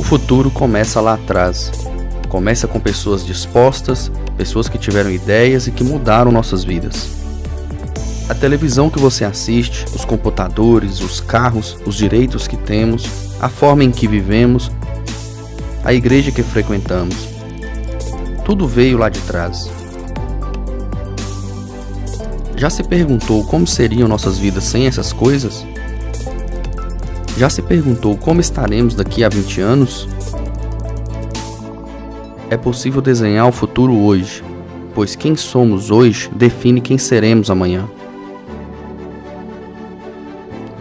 O futuro começa lá atrás. Começa com pessoas dispostas, pessoas que tiveram ideias e que mudaram nossas vidas. A televisão que você assiste, os computadores, os carros, os direitos que temos, a forma em que vivemos, a igreja que frequentamos. Tudo veio lá de trás. Já se perguntou como seriam nossas vidas sem essas coisas? Já se perguntou como estaremos daqui a 20 anos? É possível desenhar o futuro hoje, pois quem somos hoje define quem seremos amanhã.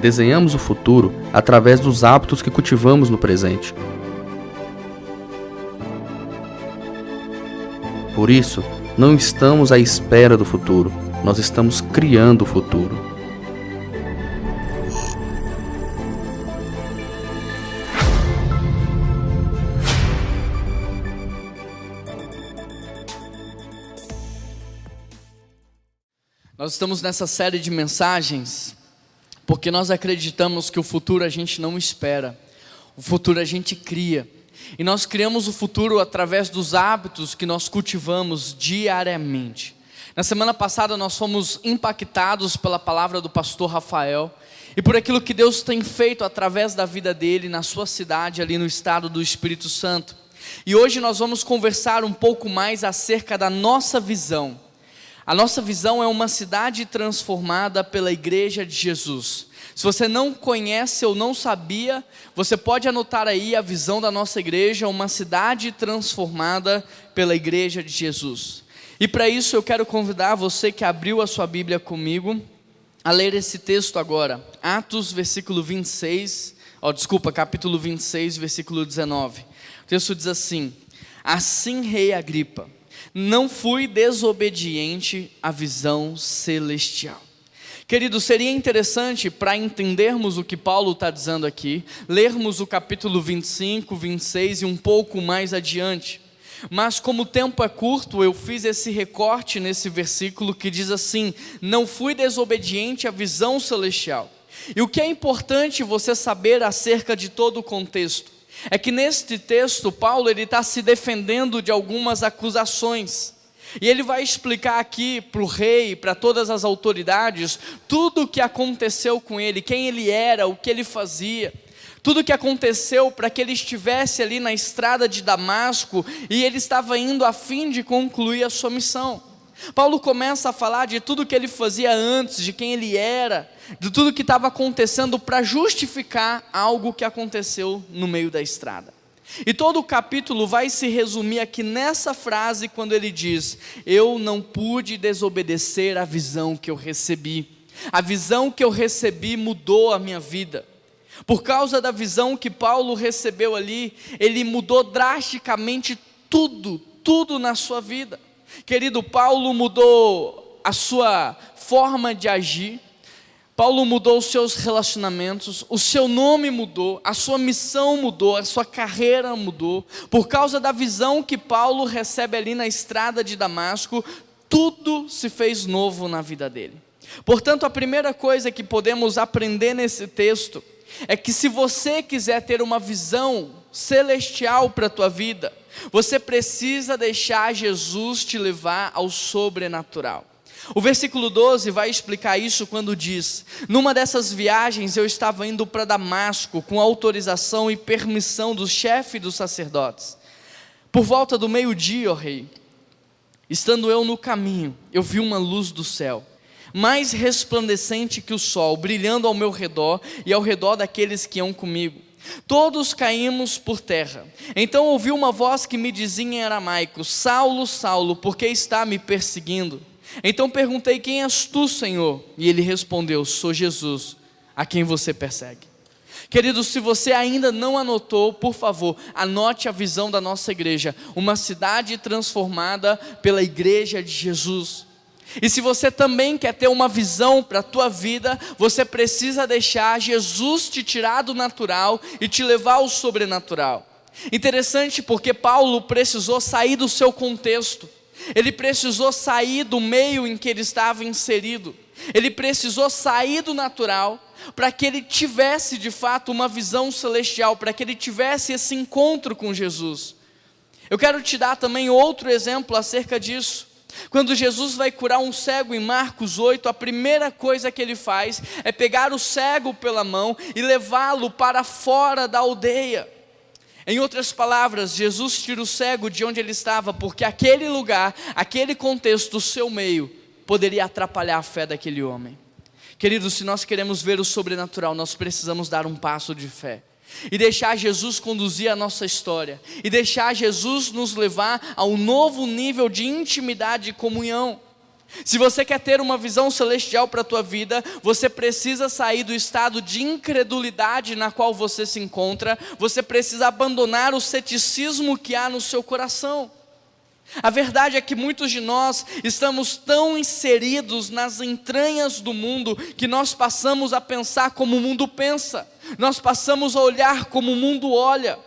Desenhamos o futuro através dos hábitos que cultivamos no presente. Por isso, não estamos à espera do futuro, nós estamos criando o futuro. Nós estamos nessa série de mensagens porque nós acreditamos que o futuro a gente não espera, o futuro a gente cria. E nós criamos o futuro através dos hábitos que nós cultivamos diariamente. Na semana passada nós fomos impactados pela palavra do pastor Rafael e por aquilo que Deus tem feito através da vida dele na sua cidade, ali no estado do Espírito Santo. E hoje nós vamos conversar um pouco mais acerca da nossa visão. A nossa visão é uma cidade transformada pela Igreja de Jesus. Se você não conhece ou não sabia, você pode anotar aí a visão da nossa igreja, uma cidade transformada pela Igreja de Jesus. E para isso eu quero convidar você que abriu a sua Bíblia comigo a ler esse texto agora. Atos, capítulo 26, versículo 19. O texto diz assim: assim, rei Agripa, não fui desobediente à visão celestial. Querido, seria interessante para entendermos o que Paulo está dizendo aqui, lermos o capítulo 25, 26 e um pouco mais adiante. Mas como o tempo é curto, eu fiz esse recorte nesse versículo que diz assim: não fui desobediente à visão celestial. E o que é importante você saber acerca de todo o contexto é que neste texto Paulo está se defendendo de algumas acusações. E ele vai explicar aqui para o rei, para todas as autoridades, tudo o que aconteceu com ele, quem ele era, o que ele fazia. Tudo o que aconteceu para que ele estivesse ali na estrada de Damasco e ele estava indo a fim de concluir a sua missão. Paulo começa a falar de tudo o que ele fazia antes, de quem ele era, de tudo que estava acontecendo para justificar algo que aconteceu no meio da estrada. E todo o capítulo vai se resumir aqui nessa frase quando ele diz: eu não pude desobedecer à visão que eu recebi. A visão que eu recebi mudou a minha vida. Por causa da visão que Paulo recebeu ali, ele mudou drasticamente tudo na sua vida. Querido, Paulo mudou a sua forma de agir, Paulo mudou os seus relacionamentos, o seu nome mudou, a sua missão mudou, a sua carreira mudou. Por causa da visão que Paulo recebe ali na estrada de Damasco, tudo se fez novo na vida dele. Portanto, a primeira coisa que podemos aprender nesse texto é que se você quiser ter uma visão celestial para a tua vida, você precisa deixar Jesus te levar ao sobrenatural. O versículo 12 vai explicar isso quando diz: numa dessas viagens eu estava indo para Damasco com autorização e permissão do chefe dos sacerdotes. Por volta do meio-dia, ó rei, estando eu no caminho, eu vi uma luz do céu, mais resplandecente que o sol, brilhando ao meu redor e ao redor daqueles que iam comigo. Todos caímos por terra. Então ouvi uma voz que me dizia em aramaico: Saulo, Saulo, por que está me perseguindo? Então perguntei: quem és tu, Senhor? E ele respondeu: sou Jesus, a quem você persegue. Queridos, se você ainda não anotou, por favor, anote a visão da nossa igreja: uma cidade transformada pela Igreja de Jesus. E se você também quer ter uma visão para a tua vida, você precisa deixar Jesus te tirar do natural e te levar ao sobrenatural. Interessante porque Paulo precisou sair do seu contexto. Ele precisou sair do meio em que ele estava inserido. Ele precisou sair do natural para que ele tivesse de fato uma visão celestial, para que ele tivesse esse encontro com Jesus. Eu quero te dar também outro exemplo acerca disso. Quando Jesus vai curar um cego em Marcos 8, a primeira coisa que ele faz é pegar o cego pela mão e levá-lo para fora da aldeia. Em outras palavras, Jesus tira o cego de onde ele estava, porque aquele lugar, aquele contexto, o seu meio, poderia atrapalhar a fé daquele homem. Queridos, se nós queremos ver o sobrenatural, nós precisamos dar um passo de fé e deixar Jesus conduzir a nossa história, e deixar Jesus nos levar a um novo nível de intimidade e comunhão. Se você quer ter uma visão celestial para a tua vida, você precisa sair do estado de incredulidade na qual você se encontra, você precisa abandonar o ceticismo que há no seu coração. A verdade é que muitos de nós estamos tão inseridos nas entranhas do mundo, que nós passamos a pensar como o mundo pensa, nós passamos a olhar como o mundo olha.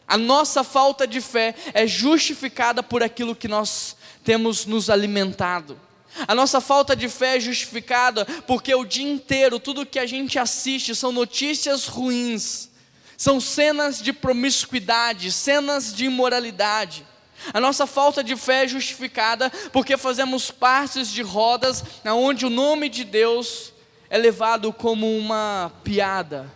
A nossa falta de fé é justificada por aquilo que nós temos nos alimentado. A nossa falta de fé é justificada porque o dia inteiro, tudo que a gente assiste são notícias ruins, são cenas de promiscuidade, cenas de imoralidade. A nossa falta de fé é justificada porque fazemos partes de rodas onde o nome de Deus é levado como uma piada.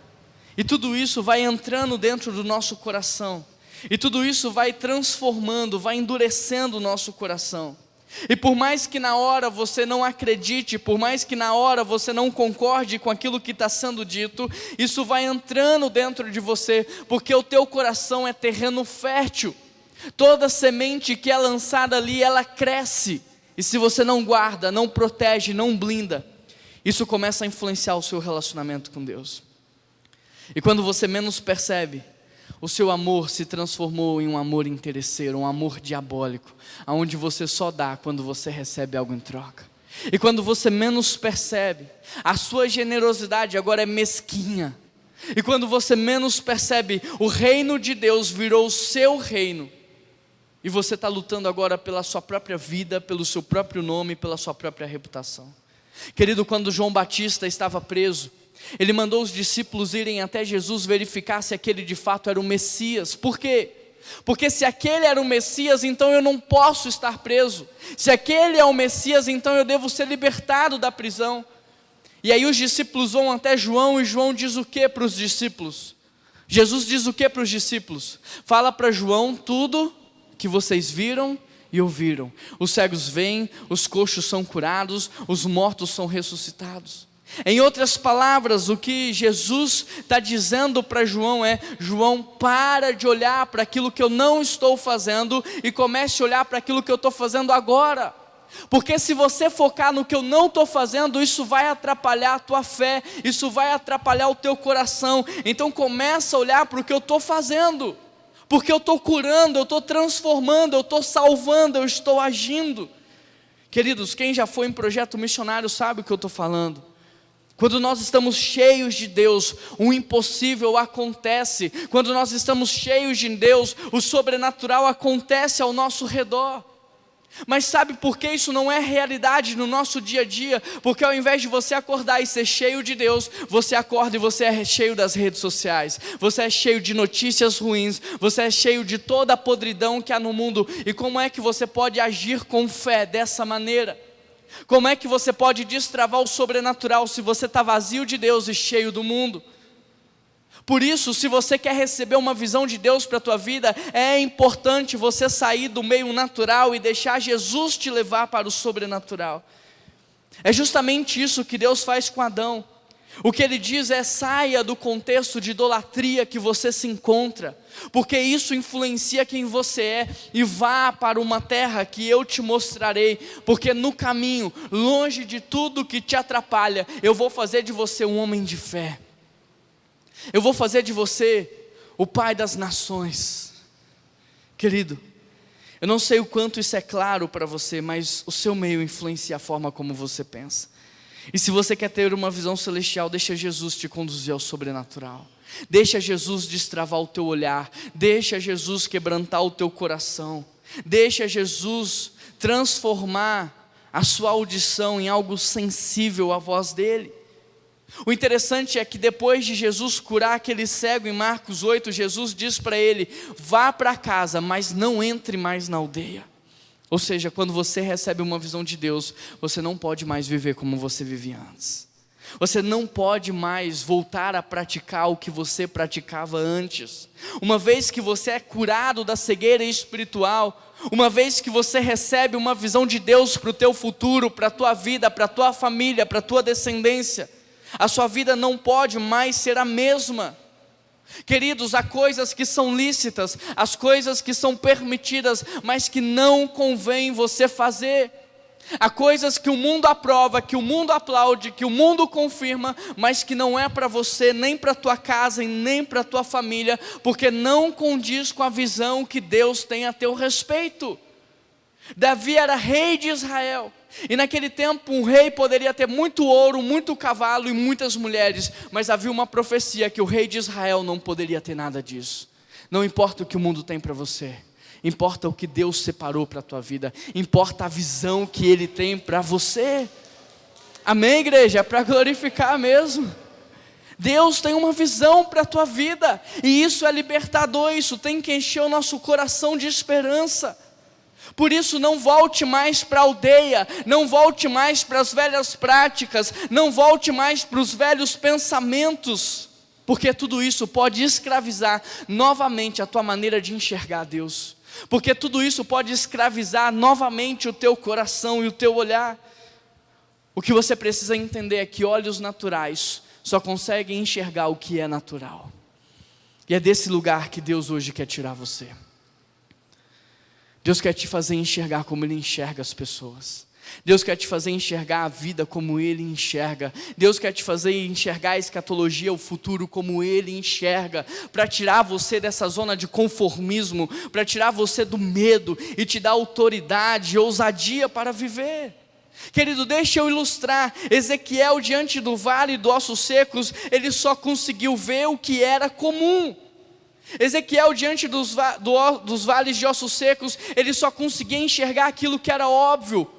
E tudo isso vai entrando dentro do nosso coração. E tudo isso vai transformando, vai endurecendo o nosso coração. E por mais que na hora você não acredite, por mais que na hora você não concorde com aquilo que está sendo dito, isso vai entrando dentro de você, porque o teu coração é terreno fértil. Toda semente que é lançada ali, ela cresce. E se você não guarda, não protege, não blinda, isso começa a influenciar o seu relacionamento com Deus. E quando você menos percebe, o seu amor se transformou em um amor interesseiro, um amor diabólico, onde você só dá quando você recebe algo em troca. E quando você menos percebe, a sua generosidade agora é mesquinha. E quando você menos percebe, o reino de Deus virou o seu reino. E você está lutando agora pela sua própria vida, pelo seu próprio nome, pela sua própria reputação. Querido, quando João Batista estava preso, ele mandou os discípulos irem até Jesus verificar se aquele de fato era o Messias. Por quê? Porque se aquele era o Messias, então eu não posso estar preso. Se aquele é o Messias, então eu devo ser libertado da prisão. E aí os discípulos vão até João, e João diz o que para os discípulos? Jesus diz o que para os discípulos? Fala para João tudo que vocês viram e ouviram. Os cegos veem, os coxos são curados, os mortos são ressuscitados. Em outras palavras, o que Jesus está dizendo para João é: João, para de olhar para aquilo que eu não estou fazendo e comece a olhar para aquilo que eu estou fazendo agora. Porque se você focar no que eu não estou fazendo, isso vai atrapalhar a tua fé, isso vai atrapalhar o teu coração. Então começa a olhar para o que eu estou fazendo, porque eu estou curando, eu estou transformando, eu estou salvando, eu estou agindo. Queridos, quem já foi em projeto missionário sabe o que eu estou falando. Quando nós estamos cheios de Deus, o impossível acontece. Quando nós estamos cheios de Deus, o sobrenatural acontece ao nosso redor. Mas sabe por que isso não é realidade no nosso dia a dia? Porque ao invés de você acordar e ser cheio de Deus, você acorda e você é cheio das redes sociais. Você é cheio de notícias ruins, você é cheio de toda a podridão que há no mundo. E como é que você pode agir com fé dessa maneira? Como é que você pode destravar o sobrenatural se você está vazio de Deus e cheio do mundo? Por isso, se você quer receber uma visão de Deus para a tua vida, é importante você sair do meio natural e deixar Jesus te levar para o sobrenatural. É justamente isso que Deus faz com Adão. O que ele diz é: saia do contexto de idolatria que você se encontra, porque isso influencia quem você é, e vá para uma terra que eu te mostrarei, porque no caminho, longe de tudo que te atrapalha, eu vou fazer de você um homem de fé. Eu vou fazer de você o pai das nações. Querido, eu não sei o quanto isso é claro para você, mas o seu meio influencia a forma como você pensa. E se você quer ter uma visão celestial, deixa Jesus te conduzir ao sobrenatural. Deixa Jesus destravar o teu olhar. Deixa Jesus quebrantar o teu coração. Deixa Jesus transformar a sua audição em algo sensível à voz dele. O interessante é que depois de Jesus curar aquele cego em Marcos 8, Jesus diz para ele: vá para casa, mas não entre mais na aldeia. Ou seja, quando você recebe uma visão de Deus, você não pode mais viver como você vivia antes. Você não pode mais voltar a praticar o que você praticava antes. Uma vez que você é curado da cegueira espiritual, uma vez que você recebe uma visão de Deus para o teu futuro, para a tua vida, para a tua família, para a tua descendência, a sua vida não pode mais ser a mesma. Queridos, há coisas que são lícitas, as coisas que são permitidas, mas que não convém você fazer. Há coisas que o mundo aprova, que o mundo aplaude, que o mundo confirma, mas que não é para você, nem para a tua casa e nem para a tua família, porque não condiz com a visão que Deus tem a teu respeito. Davi era rei de Israel, e naquele tempo um rei poderia ter muito ouro, muito cavalo e muitas mulheres, mas havia uma profecia que o rei de Israel não poderia ter nada disso. Não importa o que o mundo tem para você, importa o que Deus separou para a tua vida, importa a visão que Ele tem para você. Amém, igreja? É para glorificar mesmo. Deus tem uma visão para a tua vida, e isso é libertador, isso tem que encher o nosso coração de esperança. Por isso não volte mais para a aldeia, não volte mais para as velhas práticas, não volte mais para os velhos pensamentos, porque tudo isso pode escravizar novamente a tua maneira de enxergar Deus, porque tudo isso pode escravizar novamente o teu coração e o teu olhar. O que você precisa entender é que olhos naturais só conseguem enxergar o que é natural, e é desse lugar que Deus hoje quer tirar você. Deus quer te fazer enxergar como Ele enxerga as pessoas. Deus quer te fazer enxergar a vida como Ele enxerga. Deus quer te fazer enxergar a escatologia, o futuro como Ele enxerga, para tirar você dessa zona de conformismo, para tirar você do medo e te dar autoridade e ousadia para viver. Querido, deixa eu ilustrar. Ezequiel, diante do vale de ossos secos, ele só conseguiu ver o que era comum. Ezequiel, diante dos vales de ossos secos, ele só conseguia enxergar aquilo que era óbvio.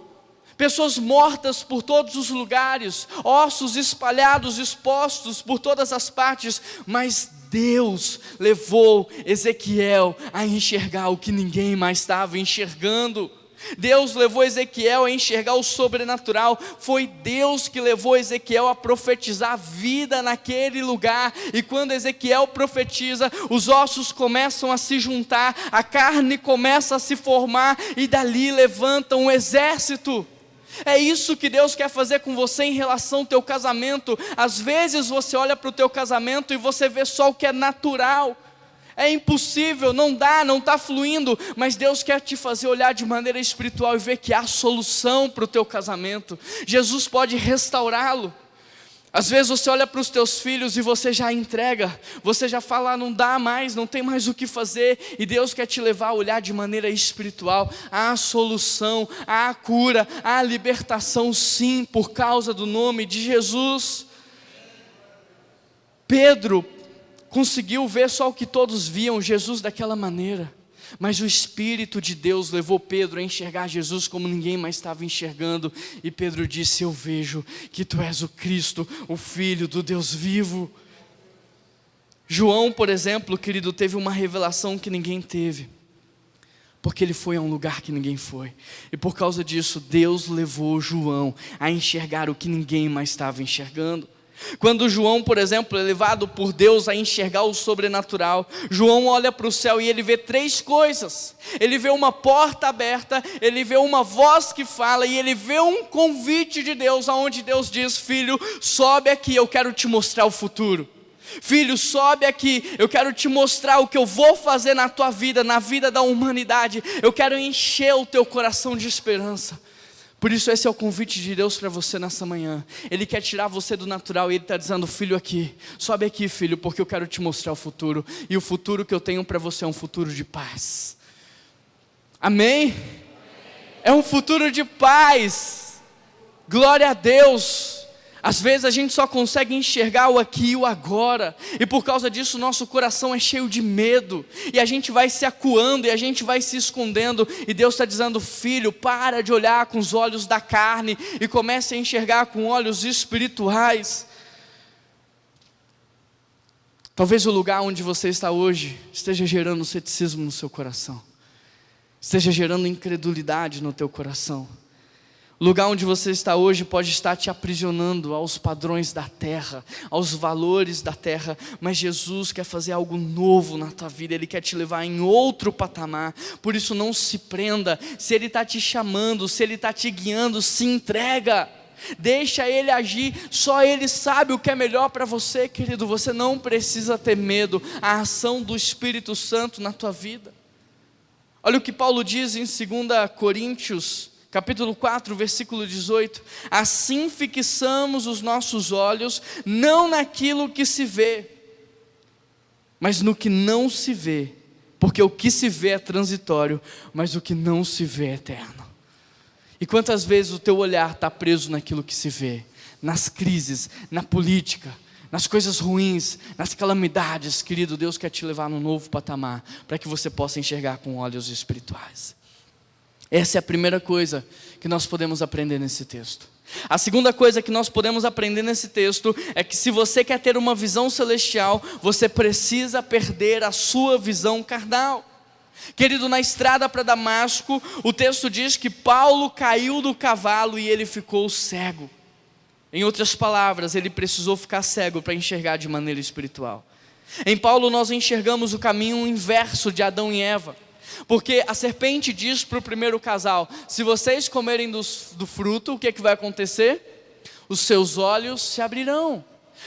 Pessoas mortas por todos os lugares, ossos espalhados, expostos por todas as partes, mas Deus levou Ezequiel a enxergar o que ninguém mais estava enxergando. Deus levou Ezequiel a enxergar o sobrenatural. Foi Deus que levou Ezequiel a profetizar vida naquele lugar. E quando Ezequiel profetiza, os ossos começam a se juntar, a carne começa a se formar, e dali levanta um exército. É isso que Deus quer fazer com você em relação ao teu casamento. Às vezes você olha para o teu casamento e você vê só o que é natural. É impossível, não dá, não está fluindo, mas Deus quer te fazer olhar de maneira espiritual e ver que há solução para o teu casamento. Jesus pode restaurá-lo. Às vezes você olha para os teus filhos e você já entrega, você já fala: não dá mais, não tem mais o que fazer, e Deus quer te levar a olhar de maneira espiritual. Há solução, há cura, há libertação, sim, por causa do nome de Jesus. Pedro conseguiu ver só o que todos viam, Jesus daquela maneira, mas o Espírito de Deus levou Pedro a enxergar Jesus como ninguém mais estava enxergando, e Pedro disse: eu vejo que tu és o Cristo, o Filho do Deus vivo. João, por exemplo, querido, teve uma revelação que ninguém teve, porque ele foi a um lugar que ninguém foi, e por causa disso Deus levou João a enxergar o que ninguém mais estava enxergando. Quando João, por exemplo, é levado por Deus a enxergar o sobrenatural, João olha para o céu e ele vê três coisas. Ele vê uma porta aberta, ele vê uma voz que fala, e ele vê um convite de Deus, onde Deus diz: filho, sobe aqui, eu quero te mostrar o futuro. Filho, sobe aqui, eu quero te mostrar o que eu vou fazer na tua vida, na vida da humanidade. Eu quero encher o teu coração de esperança. Por isso esse é o convite de Deus para você nessa manhã. Ele quer tirar você do natural, e Ele está dizendo: filho, aqui, sobe aqui, filho, porque eu quero te mostrar o futuro, e o futuro que eu tenho para você é um futuro de paz. Amém? É um futuro de paz. Glória a Deus. Às vezes a gente só consegue enxergar o aqui e o agora, e por causa disso nosso coração é cheio de medo, e a gente vai se acuando, e a gente vai se escondendo, e Deus está dizendo: filho, para de olhar com os olhos da carne, e comece a enxergar com olhos espirituais. Talvez o lugar onde você está hoje esteja gerando ceticismo no seu coração, esteja gerando incredulidade no teu coração. O lugar onde você está hoje pode estar te aprisionando aos padrões da terra, aos valores da terra, mas Jesus quer fazer algo novo na tua vida, Ele quer te levar em outro patamar. Por isso não se prenda, se Ele está te chamando, se Ele está te guiando, se entrega, deixa Ele agir, só Ele sabe o que é melhor para você, querido. Você não precisa ter medo, a ação do Espírito Santo na tua vida. Olha o que Paulo diz em 2 Coríntios, capítulo 4, versículo 18: assim fixamos os nossos olhos, não naquilo que se vê, mas no que não se vê, porque o que se vê é transitório, mas o que não se vê é eterno. E quantas vezes o teu olhar está preso naquilo que se vê, nas crises, na política, nas coisas ruins, nas calamidades? Querido, Deus quer te levar num novo patamar, para que você possa enxergar com olhos espirituais. Essa é a primeira coisa que nós podemos aprender nesse texto. A segunda coisa que nós podemos aprender nesse texto é que se você quer ter uma visão celestial, você precisa perder a sua visão carnal. Querido, na estrada para Damasco, o texto diz que Paulo caiu do cavalo e ele ficou cego. Em outras palavras, ele precisou ficar cego para enxergar de maneira espiritual. Em Paulo nós enxergamos o caminho inverso de Adão e Eva. Porque a serpente diz para o primeiro casal: se vocês comerem do fruto, o que é que vai acontecer? Os seus olhos se abrirão.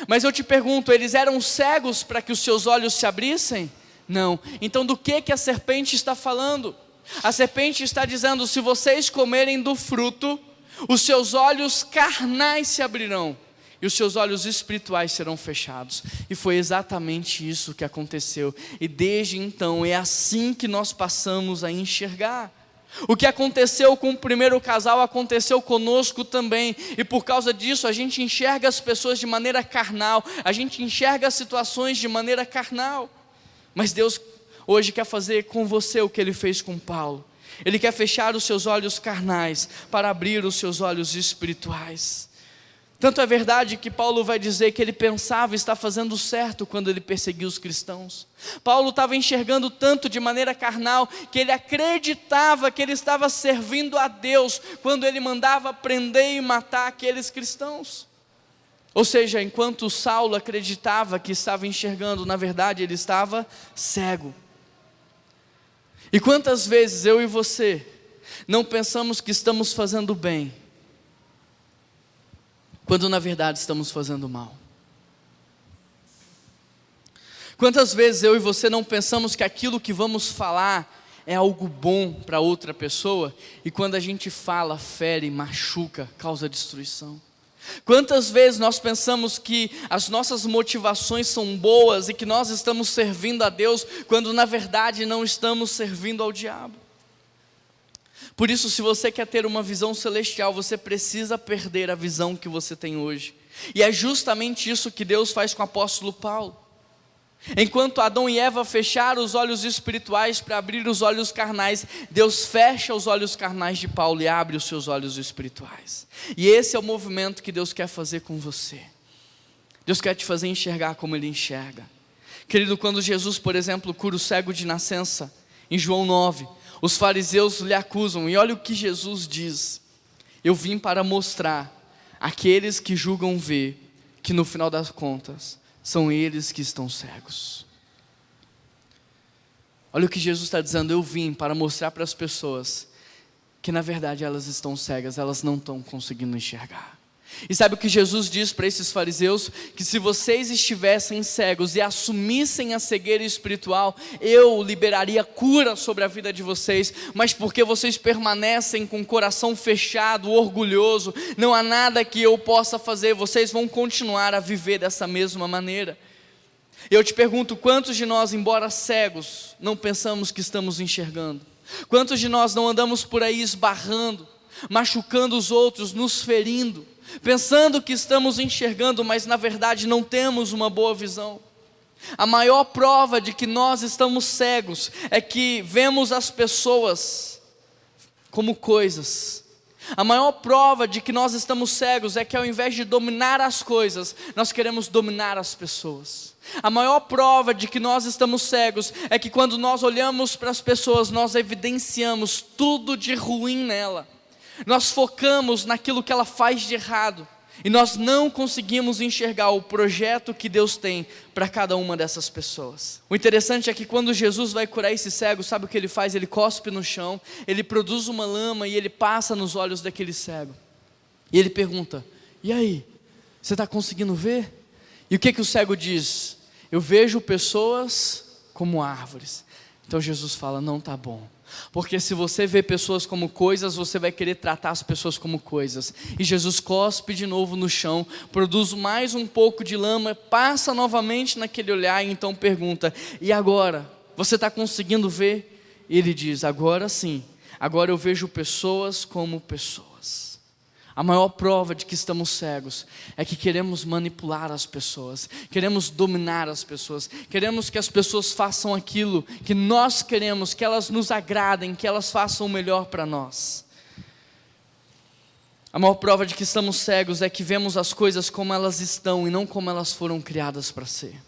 Mas eu te pergunto, eles eram cegos para que os seus olhos se abrissem? Não. Então do que a serpente está falando? A serpente está dizendo: se vocês comerem do fruto, os seus olhos carnais se abrirão, e os seus olhos espirituais serão fechados. E foi exatamente isso que aconteceu. E desde então é assim que nós passamos a enxergar. O que aconteceu com o primeiro casal aconteceu conosco também. E por causa disso a gente enxerga as pessoas de maneira carnal, a gente enxerga as situações de maneira carnal. Mas Deus hoje quer fazer com você o que Ele fez com Paulo. Ele quer fechar os seus olhos carnais para abrir os seus olhos espirituais. Tanto é verdade que Paulo vai dizer que ele pensava estar fazendo certo quando ele perseguiu os cristãos. Paulo estava enxergando tanto de maneira carnal que ele acreditava que ele estava servindo a Deus quando ele mandava prender e matar aqueles cristãos. Ou seja, enquanto Saulo acreditava que estava enxergando, na verdade ele estava cego. E quantas vezes eu e você não pensamos que estamos fazendo bem, quando na verdade estamos fazendo mal? Quantas vezes eu e você não pensamos que aquilo que vamos falar é algo bom para outra pessoa, e quando a gente fala, fere, machuca, causa destruição? Quantas vezes nós pensamos que as nossas motivações são boas e que nós estamos servindo a Deus, quando na verdade não estamos servindo ao diabo? Por isso, se você quer ter uma visão celestial, você precisa perder a visão que você tem hoje. E é justamente isso que Deus faz com o apóstolo Paulo. Enquanto Adão e Eva fecharam os olhos espirituais para abrir os olhos carnais, Deus fecha os olhos carnais de Paulo e abre os seus olhos espirituais. E esse é o movimento que Deus quer fazer com você. Deus quer te fazer enxergar como Ele enxerga. Querido, quando Jesus, por exemplo, cura o cego de nascença, em João 9, os fariseus lhe acusam, e olha o que Jesus diz: eu vim para mostrar àqueles que julgam ver, que no final das contas, são eles que estão cegos. Olha o que Jesus está dizendo: eu vim para mostrar para as pessoas que na verdade elas estão cegas, elas não estão conseguindo enxergar. E sabe o que Jesus diz para esses fariseus? Que se vocês estivessem cegos e assumissem a cegueira espiritual, eu liberaria cura sobre a vida de vocês, mas porque vocês permanecem com o coração fechado, orgulhoso, não há nada que eu possa fazer, vocês vão continuar a viver dessa mesma maneira. Eu te pergunto, quantos de nós, embora cegos, não pensamos que estamos enxergando? Quantos de nós não andamos por aí esbarrando, machucando os outros, nos ferindo, pensando que estamos enxergando, mas na verdade não temos uma boa visão. A maior prova de que nós estamos cegos é que vemos as pessoas como coisas. A maior prova de que nós estamos cegos é que ao invés de dominar as coisas, nós queremos dominar as pessoas. A maior prova de que nós estamos cegos é que quando nós olhamos para as pessoas, nós evidenciamos tudo de ruim nela. Nós focamos naquilo que ela faz de errado. E nós não conseguimos enxergar o projeto que Deus tem para cada uma dessas pessoas. O interessante é que quando Jesus vai curar esse cego, sabe o que ele faz? Ele cospe no chão, ele produz uma lama e ele passa nos olhos daquele cego. E ele pergunta: e aí, você está conseguindo ver? E o que o cego diz? Eu vejo pessoas como árvores. Então Jesus fala: não, tá bom. Porque se você vê pessoas como coisas, você vai querer tratar as pessoas como coisas. E Jesus cospe de novo no chão, produz mais um pouco de lama, passa novamente naquele olhar e então pergunta: e agora? Você está conseguindo ver? E ele diz: agora sim, agora eu vejo pessoas como pessoas. A maior prova de que estamos cegos é que queremos manipular as pessoas, queremos dominar as pessoas, queremos que as pessoas façam aquilo que nós queremos, que elas nos agradem, que elas façam o melhor para nós. A maior prova de que estamos cegos é que vemos as coisas como elas estão e não como elas foram criadas para ser.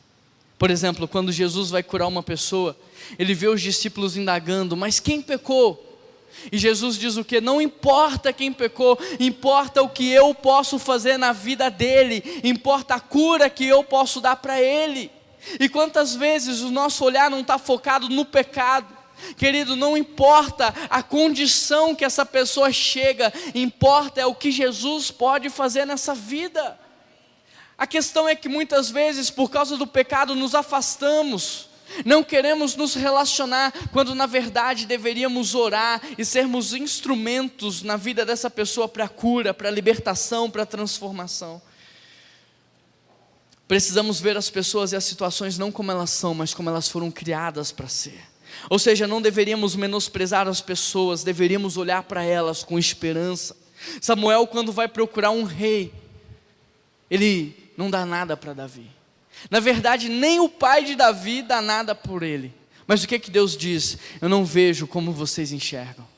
Por exemplo, quando Jesus vai curar uma pessoa, ele vê os discípulos indagando: mas quem pecou? E Jesus diz o que? Não importa quem pecou, importa o que eu posso fazer na vida dele, importa a cura que eu posso dar para ele. E quantas vezes o nosso olhar não está focado no pecado? Querido, não importa a condição que essa pessoa chega, importa é o que Jesus pode fazer nessa vida. A questão é que muitas vezes, por causa do pecado, nos afastamos. Não queremos nos relacionar, quando na verdade deveríamos orar e sermos instrumentos na vida dessa pessoa para cura, para libertação, para transformação. Precisamos ver as pessoas e as situações não como elas são, mas como elas foram criadas para ser. Ou seja, não deveríamos menosprezar as pessoas, deveríamos olhar para elas com esperança. Samuel, quando vai procurar um rei, ele não dá nada para Davi. Na verdade, nem o pai de Davi dá nada por ele. Mas o que Deus diz? Eu não vejo como vocês enxergam.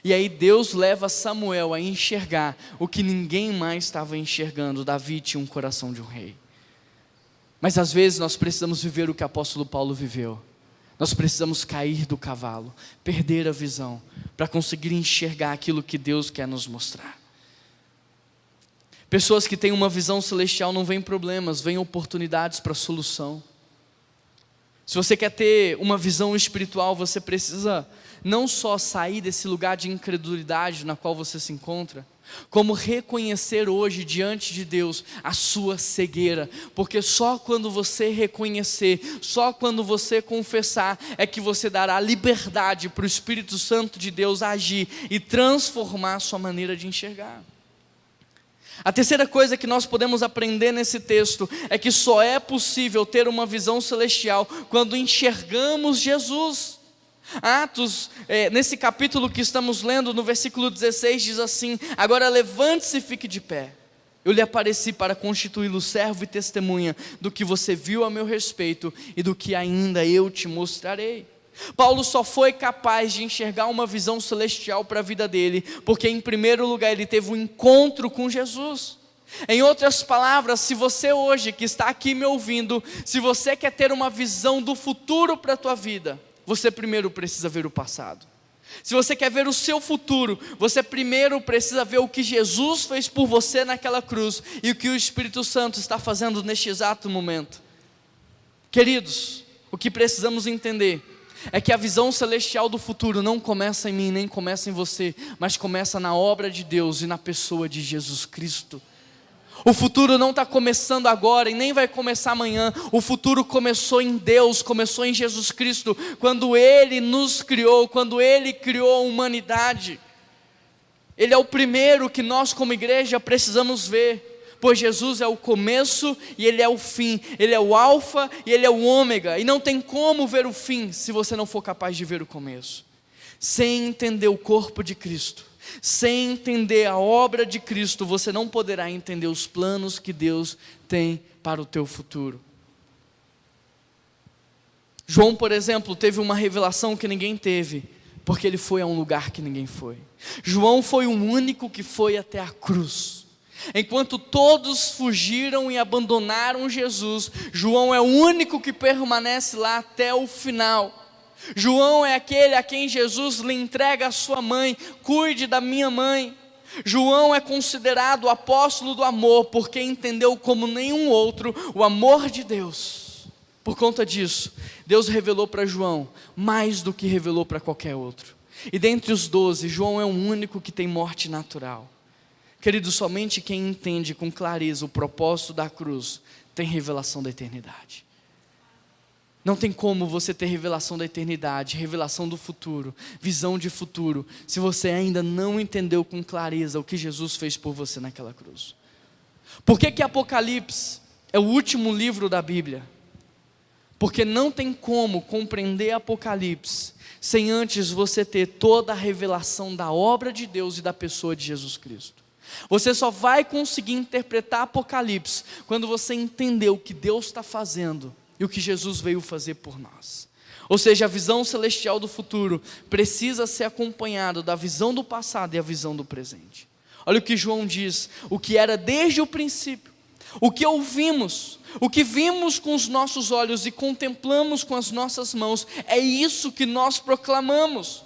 E aí Deus leva Samuel a enxergar o que ninguém mais estava enxergando. Davi tinha um coração de um rei. Mas às vezes nós precisamos viver o que o apóstolo Paulo viveu. Nós precisamos cair do cavalo, perder a visão, para conseguir enxergar aquilo que Deus quer nos mostrar. Pessoas que têm uma visão celestial não veem problemas, veem oportunidades para solução. Se você quer ter uma visão espiritual, você precisa não só sair desse lugar de incredulidade na qual você se encontra, como reconhecer hoje diante de Deus a sua cegueira, porque só quando você reconhecer, só quando você confessar, é que você dará liberdade para o Espírito Santo de Deus agir e transformar a sua maneira de enxergar. A terceira coisa que nós podemos aprender nesse texto é que só é possível ter uma visão celestial quando enxergamos Jesus. Atos, nesse capítulo que estamos lendo, no versículo 16, diz assim: agora levante-se e fique de pé. Eu lhe apareci para constituí-lo servo e testemunha do que você viu a meu respeito e do que ainda eu te mostrarei. Paulo só foi capaz de enxergar uma visão celestial para a vida dele, porque em primeiro lugar ele teve um encontro com Jesus. Em outras palavras, se você hoje que está aqui me ouvindo, se você quer ter uma visão do futuro para a tua vida, você primeiro precisa ver o passado. Se você quer ver o seu futuro, você primeiro precisa ver o que Jesus fez por você naquela cruz e o que o Espírito Santo está fazendo neste exato momento. Queridos, o que precisamos entender é que a visão celestial do futuro não começa em mim, nem começa em você, mas começa na obra de Deus e na pessoa de Jesus Cristo. O futuro não está começando agora e nem vai começar amanhã. O futuro começou em Deus, começou em Jesus Cristo, quando Ele nos criou, quando Ele criou a humanidade. Ele é o primeiro que nós como igreja precisamos ver, pois Jesus é o começo e Ele é o fim, Ele é o alfa e Ele é o ômega, e não tem como ver o fim se você não for capaz de ver o começo. Sem entender o corpo de Cristo, Sem entender a obra de Cristo, você não poderá entender os planos que Deus tem para o teu futuro. João, por exemplo, teve uma revelação que ninguém teve, porque ele foi a um lugar que ninguém foi. João foi o único que foi até a cruz. Enquanto todos fugiram e abandonaram Jesus, João é o único que permanece lá até o final. João é aquele a quem Jesus lhe entrega a sua mãe: cuide da minha mãe. João é considerado o apóstolo do amor, porque entendeu como nenhum outro o amor de Deus. Por conta disso, Deus revelou para João mais do que revelou para qualquer outro. E dentre os 12, João é o único que tem morte natural. Querido, somente quem entende com clareza o propósito da cruz tem revelação da eternidade. Não tem como você ter revelação da eternidade, revelação do futuro, visão de futuro, se você ainda não entendeu com clareza o que Jesus fez por você naquela cruz. Por que Apocalipse é o último livro da Bíblia? Porque não tem como compreender Apocalipse sem antes você ter toda a revelação da obra de Deus e da pessoa de Jesus Cristo. Você só vai conseguir interpretar Apocalipse quando você entender o que Deus está fazendo e o que Jesus veio fazer por nós. Ou seja, a visão celestial do futuro precisa ser acompanhada da visão do passado e a visão do presente. Olha o que João diz: o que era desde o princípio, o que ouvimos, o que vimos com os nossos olhos e contemplamos com as nossas mãos, é isso que nós proclamamos.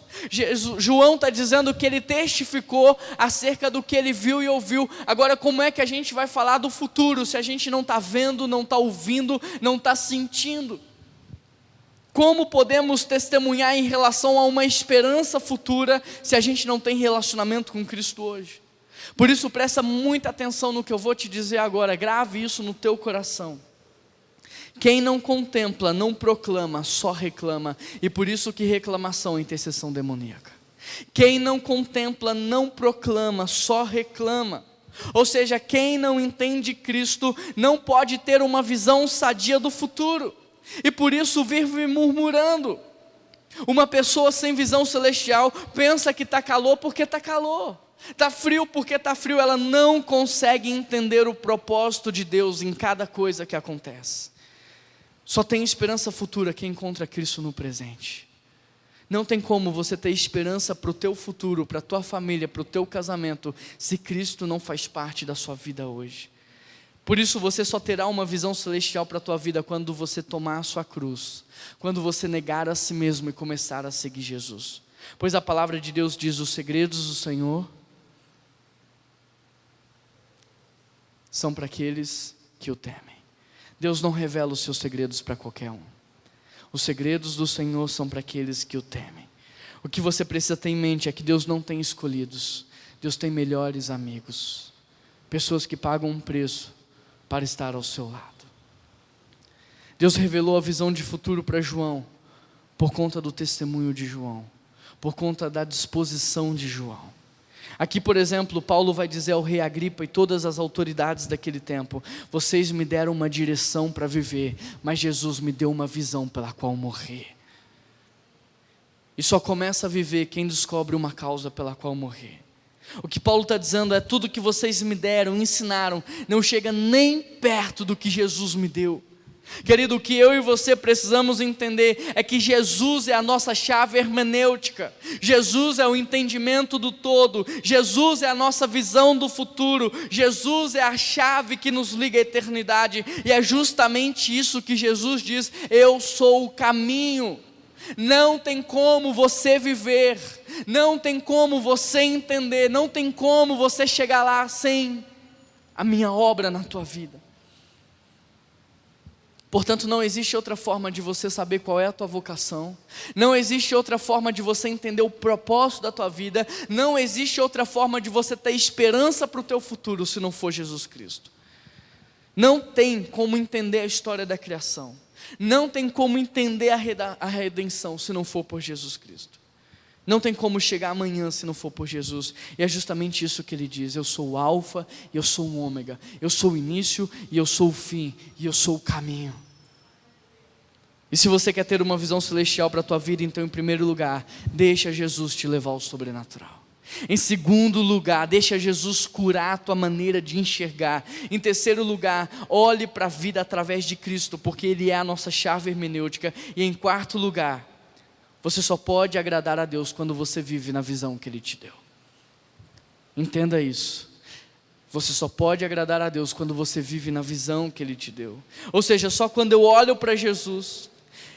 João está dizendo que ele testificou acerca do que ele viu e ouviu. Agora, como é que a gente vai falar do futuro se a gente não está vendo, não está ouvindo, não está sentindo? Como podemos testemunhar em relação a uma esperança futura se a gente não tem relacionamento com Cristo hoje? Por isso, presta muita atenção no que eu vou te dizer agora, grave isso no teu coração. Quem não contempla, não proclama, só reclama, e por isso que reclamação é intercessão demoníaca. Quem não contempla, não proclama, só reclama. Ou seja, quem não entende Cristo, não pode ter uma visão sadia do futuro, e por isso vive murmurando. Uma pessoa sem visão celestial pensa que está calor porque está calor, está frio porque está frio. Ela não consegue entender o propósito de Deus em cada coisa que acontece. Só tem esperança futura quem encontra Cristo no presente. Não tem como você ter esperança para o teu futuro, para a tua família, para o teu casamento, se Cristo não faz parte da sua vida hoje. Por isso você só terá uma visão celestial para a tua vida quando você tomar a sua cruz, quando você negar a si mesmo e começar a seguir Jesus. Pois a palavra de Deus diz: os segredos do Senhor são para aqueles que o temem. Deus não revela os seus segredos para qualquer um. Os segredos do Senhor são para aqueles que o temem. O que você precisa ter em mente é que Deus não tem escolhidos. Deus tem melhores amigos. Pessoas que pagam um preço para estar ao seu lado. Deus revelou a visão de futuro para João por conta do testemunho de João, por conta da disposição de João. Aqui, por exemplo, Paulo vai dizer ao rei Agripa e todas as autoridades daquele tempo: vocês me deram uma direção para viver, mas Jesus me deu uma visão pela qual morrer. E só começa a viver quem descobre uma causa pela qual morrer. O que Paulo está dizendo é: tudo que vocês me deram, ensinaram, não chega nem perto do que Jesus me deu. Querido, o que eu e você precisamos entender é que Jesus é a nossa chave hermenêutica. Jesus é o entendimento do todo. Jesus é a nossa visão do futuro. Jesus é a chave que nos liga à eternidade. E é justamente isso que Jesus diz: eu sou o caminho. Não tem como você viver, não tem como você entender, não tem como você chegar lá sem a minha obra na tua vida. Portanto, não existe outra forma de você saber qual é a tua vocação, não existe outra forma de você entender o propósito da tua vida, não existe outra forma de você ter esperança para o teu futuro se não for Jesus Cristo. Não tem como entender a história da criação, não tem como entender a redenção se não for por Jesus Cristo. Não tem como chegar amanhã se não for por Jesus. E é justamente isso que ele diz: eu sou o alfa e eu sou o ômega, eu sou o início e eu sou o fim, e eu sou o caminho. E se você quer ter uma visão celestial para a tua vida, então em primeiro lugar, deixa Jesus te levar ao sobrenatural. Em segundo lugar, deixa Jesus curar a tua maneira de enxergar. Em terceiro lugar, olhe para a vida através de Cristo, porque Ele é a nossa chave hermenêutica. E em quarto lugar, você só pode agradar a Deus quando você vive na visão que Ele te deu. Entenda isso. Você só pode agradar a Deus quando você vive na visão que Ele te deu. Ou seja, só quando eu olho para Jesus,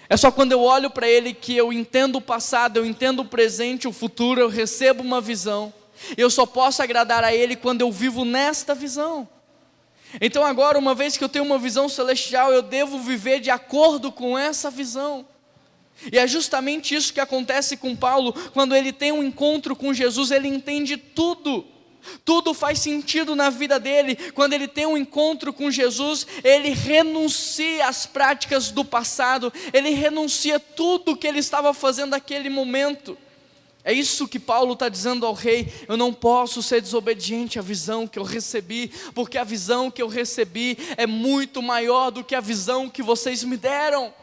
é só quando eu olho para Ele que eu entendo o passado, eu entendo o presente, o futuro, eu recebo uma visão. Eu só posso agradar a Ele quando eu vivo nesta visão. Então agora, uma vez que eu tenho uma visão celestial, eu devo viver de acordo com essa visão. E é justamente isso que acontece com Paulo, quando ele tem um encontro com Jesus, ele entende tudo. Tudo faz sentido na vida dele. Quando ele tem um encontro com Jesus, ele renuncia às práticas do passado, ele renuncia tudo que ele estava fazendo naquele momento. É isso que Paulo está dizendo ao rei: eu não posso ser desobediente à visão que eu recebi, porque a visão que eu recebi é muito maior do que a visão que vocês me deram.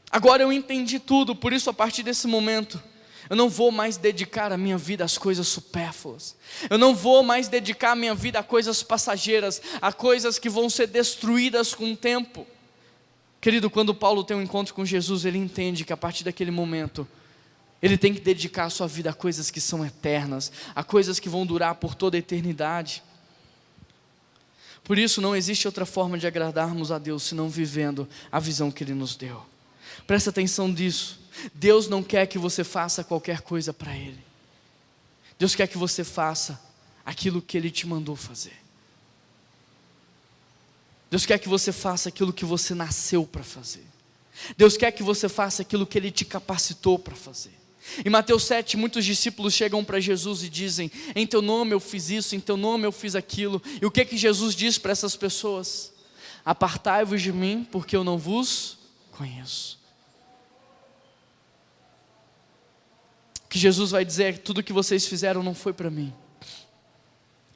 Agora eu entendi tudo, por isso a partir desse momento, eu não vou mais dedicar a minha vida às coisas supérfluas. Eu não vou mais dedicar a minha vida a coisas passageiras, a coisas que vão ser destruídas com o tempo. Querido, quando Paulo tem um encontro com Jesus, ele entende que a partir daquele momento, ele tem que dedicar a sua vida a coisas que são eternas, a coisas que vão durar por toda a eternidade. Por isso não existe outra forma de agradarmos a Deus, senão vivendo a visão que Ele nos deu. Presta atenção nisso. Deus não quer que você faça qualquer coisa para Ele. Deus quer que você faça aquilo que Ele te mandou fazer. Deus quer que você faça aquilo que você nasceu para fazer. Deus quer que você faça aquilo que Ele te capacitou para fazer. Em Mateus 7, muitos discípulos chegam para Jesus e dizem: em teu nome eu fiz isso, em teu nome eu fiz aquilo. E o que Jesus diz para essas pessoas? Apartai-vos de mim, porque eu não vos conheço. O que Jesus vai dizer é que tudo que vocês fizeram não foi para mim,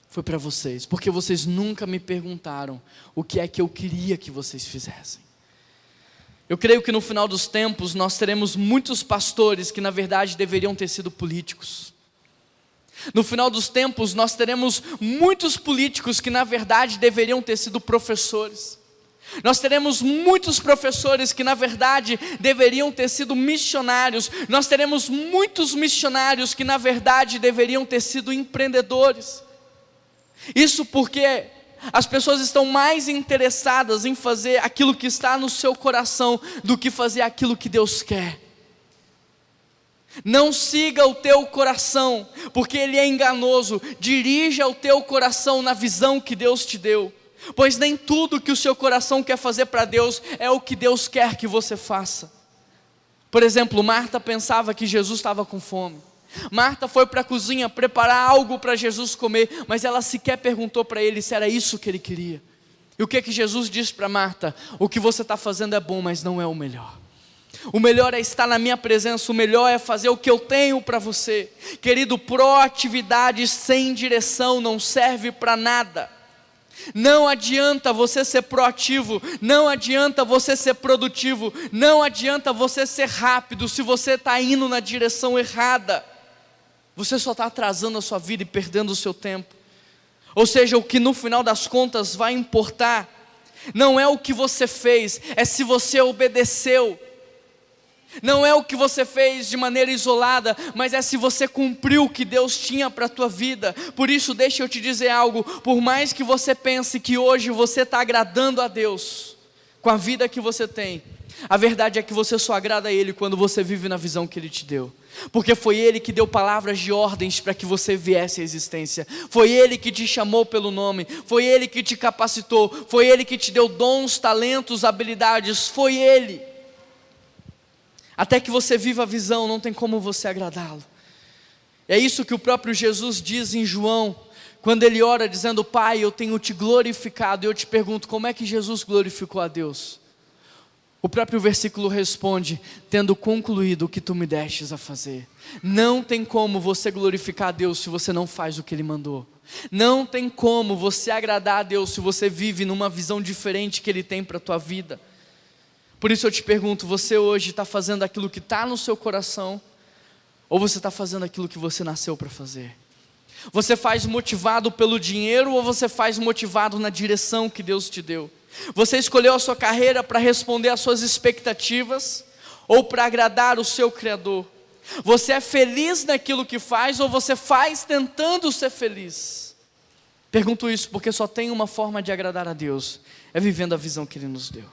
foi para vocês, porque vocês nunca me perguntaram o que é que eu queria que vocês fizessem. Eu creio que no final dos tempos nós teremos muitos pastores que na verdade deveriam ter sido políticos. No final dos tempos nós teremos muitos políticos que na verdade deveriam ter sido professores. Nós teremos muitos professores que na verdade deveriam ter sido missionários. Nós teremos muitos missionários que na verdade deveriam ter sido empreendedores. Isso porque as pessoas estão mais interessadas em fazer aquilo que está no seu coração do que fazer aquilo que Deus quer. Não siga o teu coração, porque ele é enganoso. Dirija o teu coração na visão que Deus te deu. Pois nem tudo que o seu coração quer fazer para Deus é o que Deus quer que você faça. Por exemplo, Marta pensava que Jesus estava com fome. Marta foi para a cozinha preparar algo para Jesus comer, mas ela sequer perguntou para ele se era isso que ele queria. E o que Jesus disse para Marta? O que você está fazendo é bom, mas não é o melhor. O melhor é estar na minha presença, o melhor é fazer o que eu tenho para você. Querido, proatividade sem direção não serve para nada. Não adianta você ser proativo, não adianta você ser produtivo, não adianta você ser rápido se você está indo na direção errada. Você só está atrasando a sua vida e perdendo o seu tempo. Ou seja, o que no final das contas vai importar não é o que você fez, é se você obedeceu. Não é o que você fez de maneira isolada, mas é se você cumpriu o que Deus tinha para a tua vida. Por isso deixa eu te dizer algo: por mais que você pense que hoje você está agradando a Deus com a vida que você tem, a verdade é que você só agrada a Ele quando você vive na visão que Ele te deu. Porque foi Ele que deu palavras de ordens para que você viesse à existência. Foi Ele que te chamou pelo nome. Foi Ele que te capacitou. Foi Ele que te deu dons, talentos, habilidades. Foi Ele. Até que você viva a visão, não tem como você agradá-lo. É isso que o próprio Jesus diz em João, quando ele ora dizendo: Pai, eu tenho te glorificado. E eu te pergunto, como é que Jesus glorificou a Deus? O próprio versículo responde: tendo concluído o que tu me destes a fazer. Não tem como você glorificar a Deus se você não faz o que Ele mandou. Não tem como você agradar a Deus se você vive numa visão diferente que Ele tem para a tua vida. Por isso eu te pergunto, você hoje está fazendo aquilo que está no seu coração? Ou você está fazendo aquilo que você nasceu para fazer? Você faz motivado pelo dinheiro ou você faz motivado na direção que Deus te deu? Você escolheu a sua carreira para responder às suas expectativas ou para agradar o seu Criador? Você é feliz naquilo que faz ou você faz tentando ser feliz? Pergunto isso porque só tem uma forma de agradar a Deus, é vivendo a visão que Ele nos deu.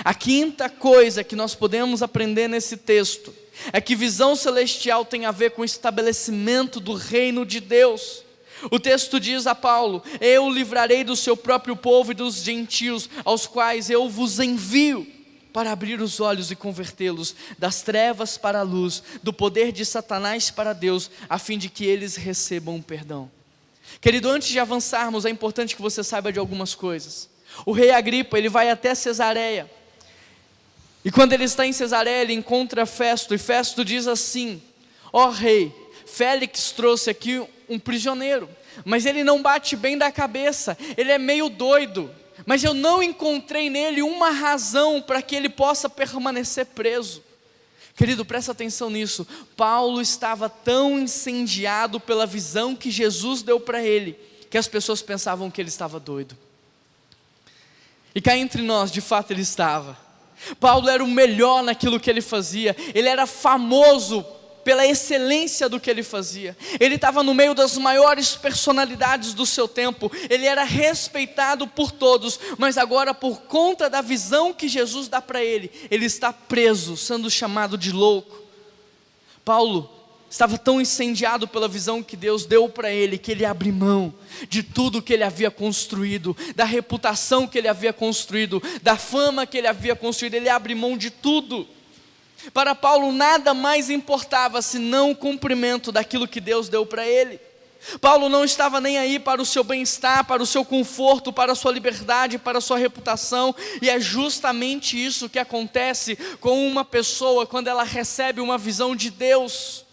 A quinta coisa que nós podemos aprender nesse texto é que visão celestial tem a ver com o estabelecimento do reino de Deus. O texto diz a Paulo: eu o livrarei do seu próprio povo e dos gentios, aos quais eu vos envio, para abrir os olhos e convertê-los das trevas para a luz, do poder de Satanás para Deus, a fim de que eles recebam perdão. Querido, antes de avançarmos, é importante que você saiba de algumas coisas. O rei Agripa, ele vai até Cesareia, e quando ele está em Cesareia, ele encontra Festo, e Festo diz assim: ó rei, Félix trouxe aqui um prisioneiro, mas ele não bate bem da cabeça, ele é meio doido, mas eu não encontrei nele uma razão para que ele possa permanecer preso. Querido, presta atenção nisso. Paulo estava tão incendiado pela visão que Jesus deu para ele, que as pessoas pensavam que ele estava doido. E cá entre nós, de fato ele estava. Paulo era o melhor naquilo que ele fazia, ele era famoso pela excelência do que ele fazia, ele estava no meio das maiores personalidades do seu tempo, ele era respeitado por todos, mas agora por conta da visão que Jesus dá para ele, ele está preso, sendo chamado de louco. Paulo estava tão incendiado pela visão que Deus deu para ele, que ele abre mão de tudo que ele havia construído, da reputação que ele havia construído, da fama que ele havia construído, ele abre mão de tudo. Para Paulo nada mais importava senão o cumprimento daquilo que Deus deu para ele. Paulo não estava nem aí para o seu bem-estar, para o seu conforto, para a sua liberdade, para a sua reputação, e é justamente isso que acontece com uma pessoa quando ela recebe uma visão de Deus.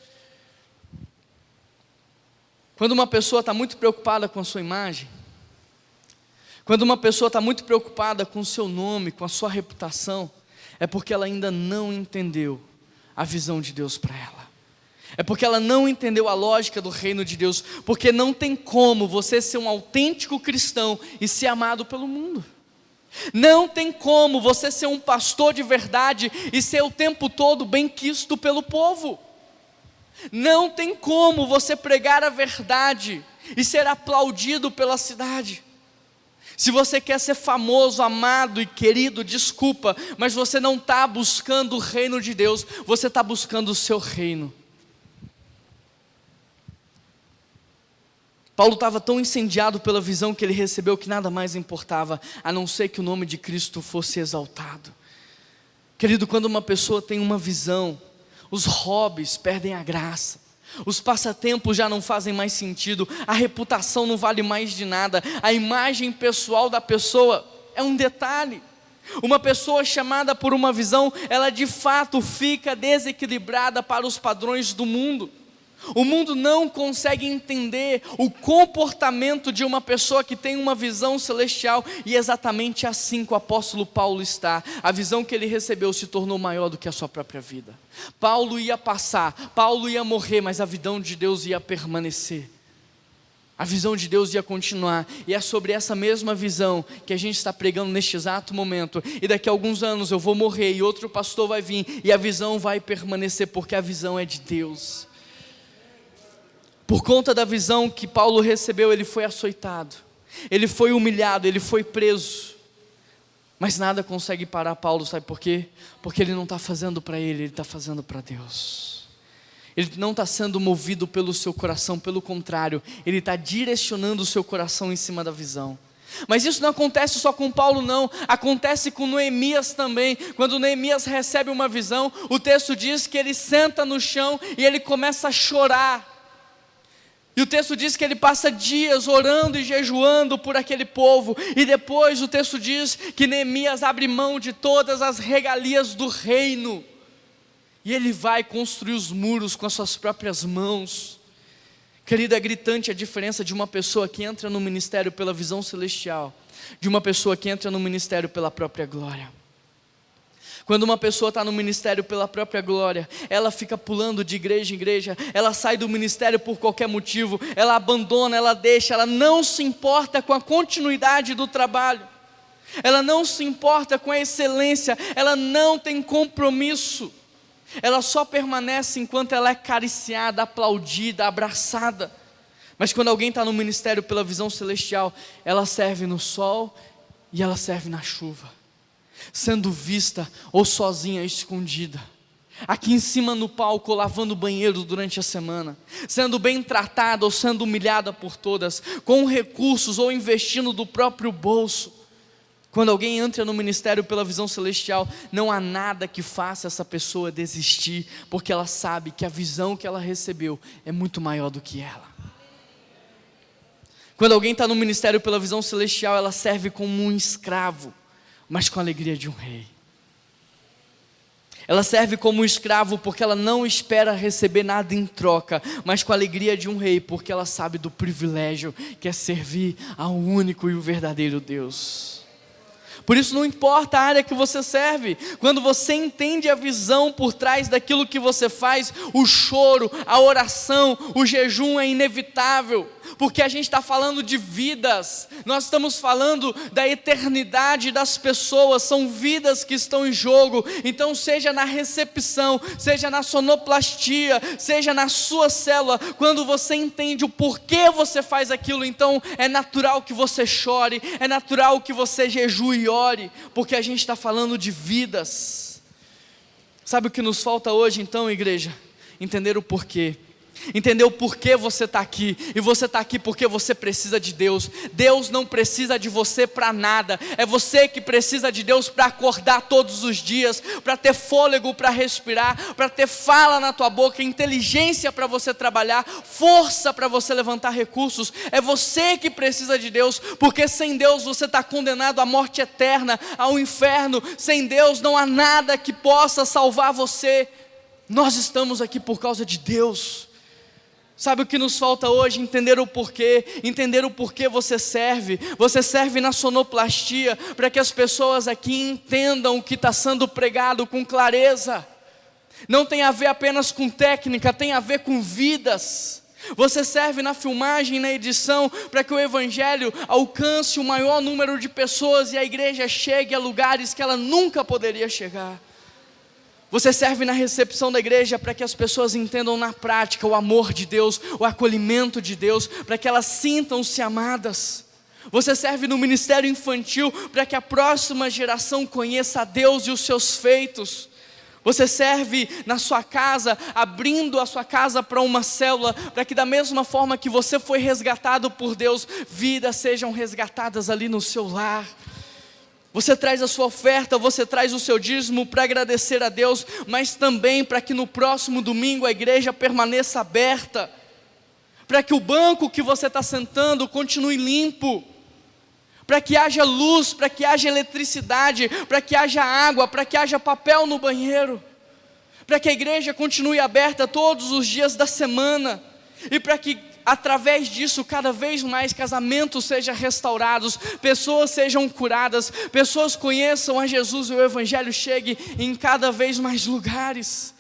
Quando uma pessoa está muito preocupada com a sua imagem, quando uma pessoa está muito preocupada com o seu nome, com a sua reputação, é porque ela ainda não entendeu a visão de Deus para ela. É porque ela não entendeu a lógica do reino de Deus, porque não tem como você ser um autêntico cristão e ser amado pelo mundo. Não tem como você ser um pastor de verdade e ser o tempo todo bem-quisto pelo povo. Não tem como você pregar a verdade e ser aplaudido pela cidade. Se você quer ser famoso, amado e querido, desculpa, mas você não está buscando o reino de Deus, você está buscando o seu reino. Paulo estava tão incendiado pela visão que ele recebeu que nada mais importava, a não ser que o nome de Cristo fosse exaltado. Querido, quando uma pessoa tem uma visão, os hobbies perdem a graça, os passatempos já não fazem mais sentido, a reputação não vale mais de nada, a imagem pessoal da pessoa é um detalhe. Uma pessoa chamada por uma visão, ela de fato fica desequilibrada para os padrões do mundo. O mundo não consegue entender o comportamento de uma pessoa que tem uma visão celestial, e é exatamente assim que o apóstolo Paulo está. A visão que ele recebeu se tornou maior do que a sua própria vida. Paulo ia passar, Paulo ia morrer, mas a visão de Deus ia permanecer. A visão de Deus ia continuar, e é sobre essa mesma visão que a gente está pregando neste exato momento. E daqui a alguns anos eu vou morrer e outro pastor vai vir, e a visão vai permanecer, porque a visão é de Deus. Por conta da visão que Paulo recebeu, ele foi açoitado, ele foi humilhado, ele foi preso, mas nada consegue parar Paulo, sabe por quê? Porque ele não está fazendo para ele está fazendo para Deus. Ele não está sendo movido pelo seu coração, pelo contrário, ele está direcionando o seu coração em cima da visão. Mas isso não acontece só com Paulo não, acontece com Neemias também. Quando Neemias recebe uma visão, o texto diz que ele senta no chão e ele começa a chorar. E o texto diz que ele passa dias orando e jejuando por aquele povo. E depois o texto diz que Neemias abre mão de todas as regalias do reino. E ele vai construir os muros com as suas próprias mãos. Querido, é gritante a diferença de uma pessoa que entra no ministério pela visão celestial, de uma pessoa que entra no ministério pela própria glória. Quando uma pessoa está no ministério pela própria glória, ela fica pulando de igreja em igreja, ela sai do ministério por qualquer motivo, ela abandona, ela deixa, ela não se importa com a continuidade do trabalho, ela não se importa com a excelência, ela não tem compromisso, ela só permanece enquanto ela é acariciada, aplaudida, abraçada. Mas quando alguém está no ministério pela visão celestial, ela serve no sol e ela serve na chuva, sendo vista ou sozinha, escondida, aqui em cima no palco, ou lavando o banheiro durante a semana, sendo bem tratada ou sendo humilhada por todas, com recursos ou investindo do próprio bolso. Quando alguém entra no ministério pela visão celestial, não há nada que faça essa pessoa desistir, porque ela sabe que a visão que ela recebeu é muito maior do que ela. Quando alguém está no ministério pela visão celestial, ela serve como um escravo, mas com a alegria de um rei. Ela serve como um escravo porque ela não espera receber nada em troca, mas com a alegria de um rei, porque ela sabe do privilégio que é servir ao único e o verdadeiro Deus. Por isso não importa a área que você serve, quando você entende a visão por trás daquilo que você faz, o choro, a oração, o jejum é inevitável, porque a gente está falando de vidas, nós estamos falando da eternidade das pessoas, são vidas que estão em jogo. Então seja na recepção, seja na sonoplastia, seja na sua célula, quando você entende o porquê você faz aquilo, então é natural que você chore, é natural que você jejue e ore, porque a gente está falando de vidas. Sabe o que nos falta hoje então, igreja? Entender o porquê. Entender o porquê você está aqui, e você está aqui porque você precisa de Deus. Deus não precisa de você para nada, é você que precisa de Deus para acordar todos os dias, para ter fôlego para respirar, para ter fala na tua boca, inteligência para você trabalhar, força para você levantar recursos. É você que precisa de Deus, porque sem Deus você está condenado à morte eterna, ao inferno. Sem Deus não há nada que possa salvar você. Nós estamos aqui por causa de Deus. Sabe o que nos falta hoje? Entender o porquê você serve na sonoplastia, para que as pessoas aqui entendam o que está sendo pregado com clareza. Não tem a ver apenas com técnica, tem a ver com vidas. Você serve na filmagem, na edição, para que o evangelho alcance o maior número de pessoas e a igreja chegue a lugares que ela nunca poderia chegar. Você serve na recepção da igreja para que as pessoas entendam na prática o amor de Deus, o acolhimento de Deus, para que elas sintam-se amadas. Você serve no ministério infantil para que a próxima geração conheça a Deus e os seus feitos. Você serve na sua casa, abrindo a sua casa para uma célula, para que da mesma forma que você foi resgatado por Deus, vidas sejam resgatadas ali no seu lar. Você traz a sua oferta, você traz o seu dízimo para agradecer a Deus, mas também para que no próximo domingo a igreja permaneça aberta, para que o banco que você está sentando continue limpo, para que haja luz, para que haja eletricidade, para que haja água, para que haja papel no banheiro, para que a igreja continue aberta todos os dias da semana, e para que através disso, cada vez mais casamentos sejam restaurados, pessoas sejam curadas, pessoas conheçam a Jesus e o evangelho chegue em cada vez mais lugares.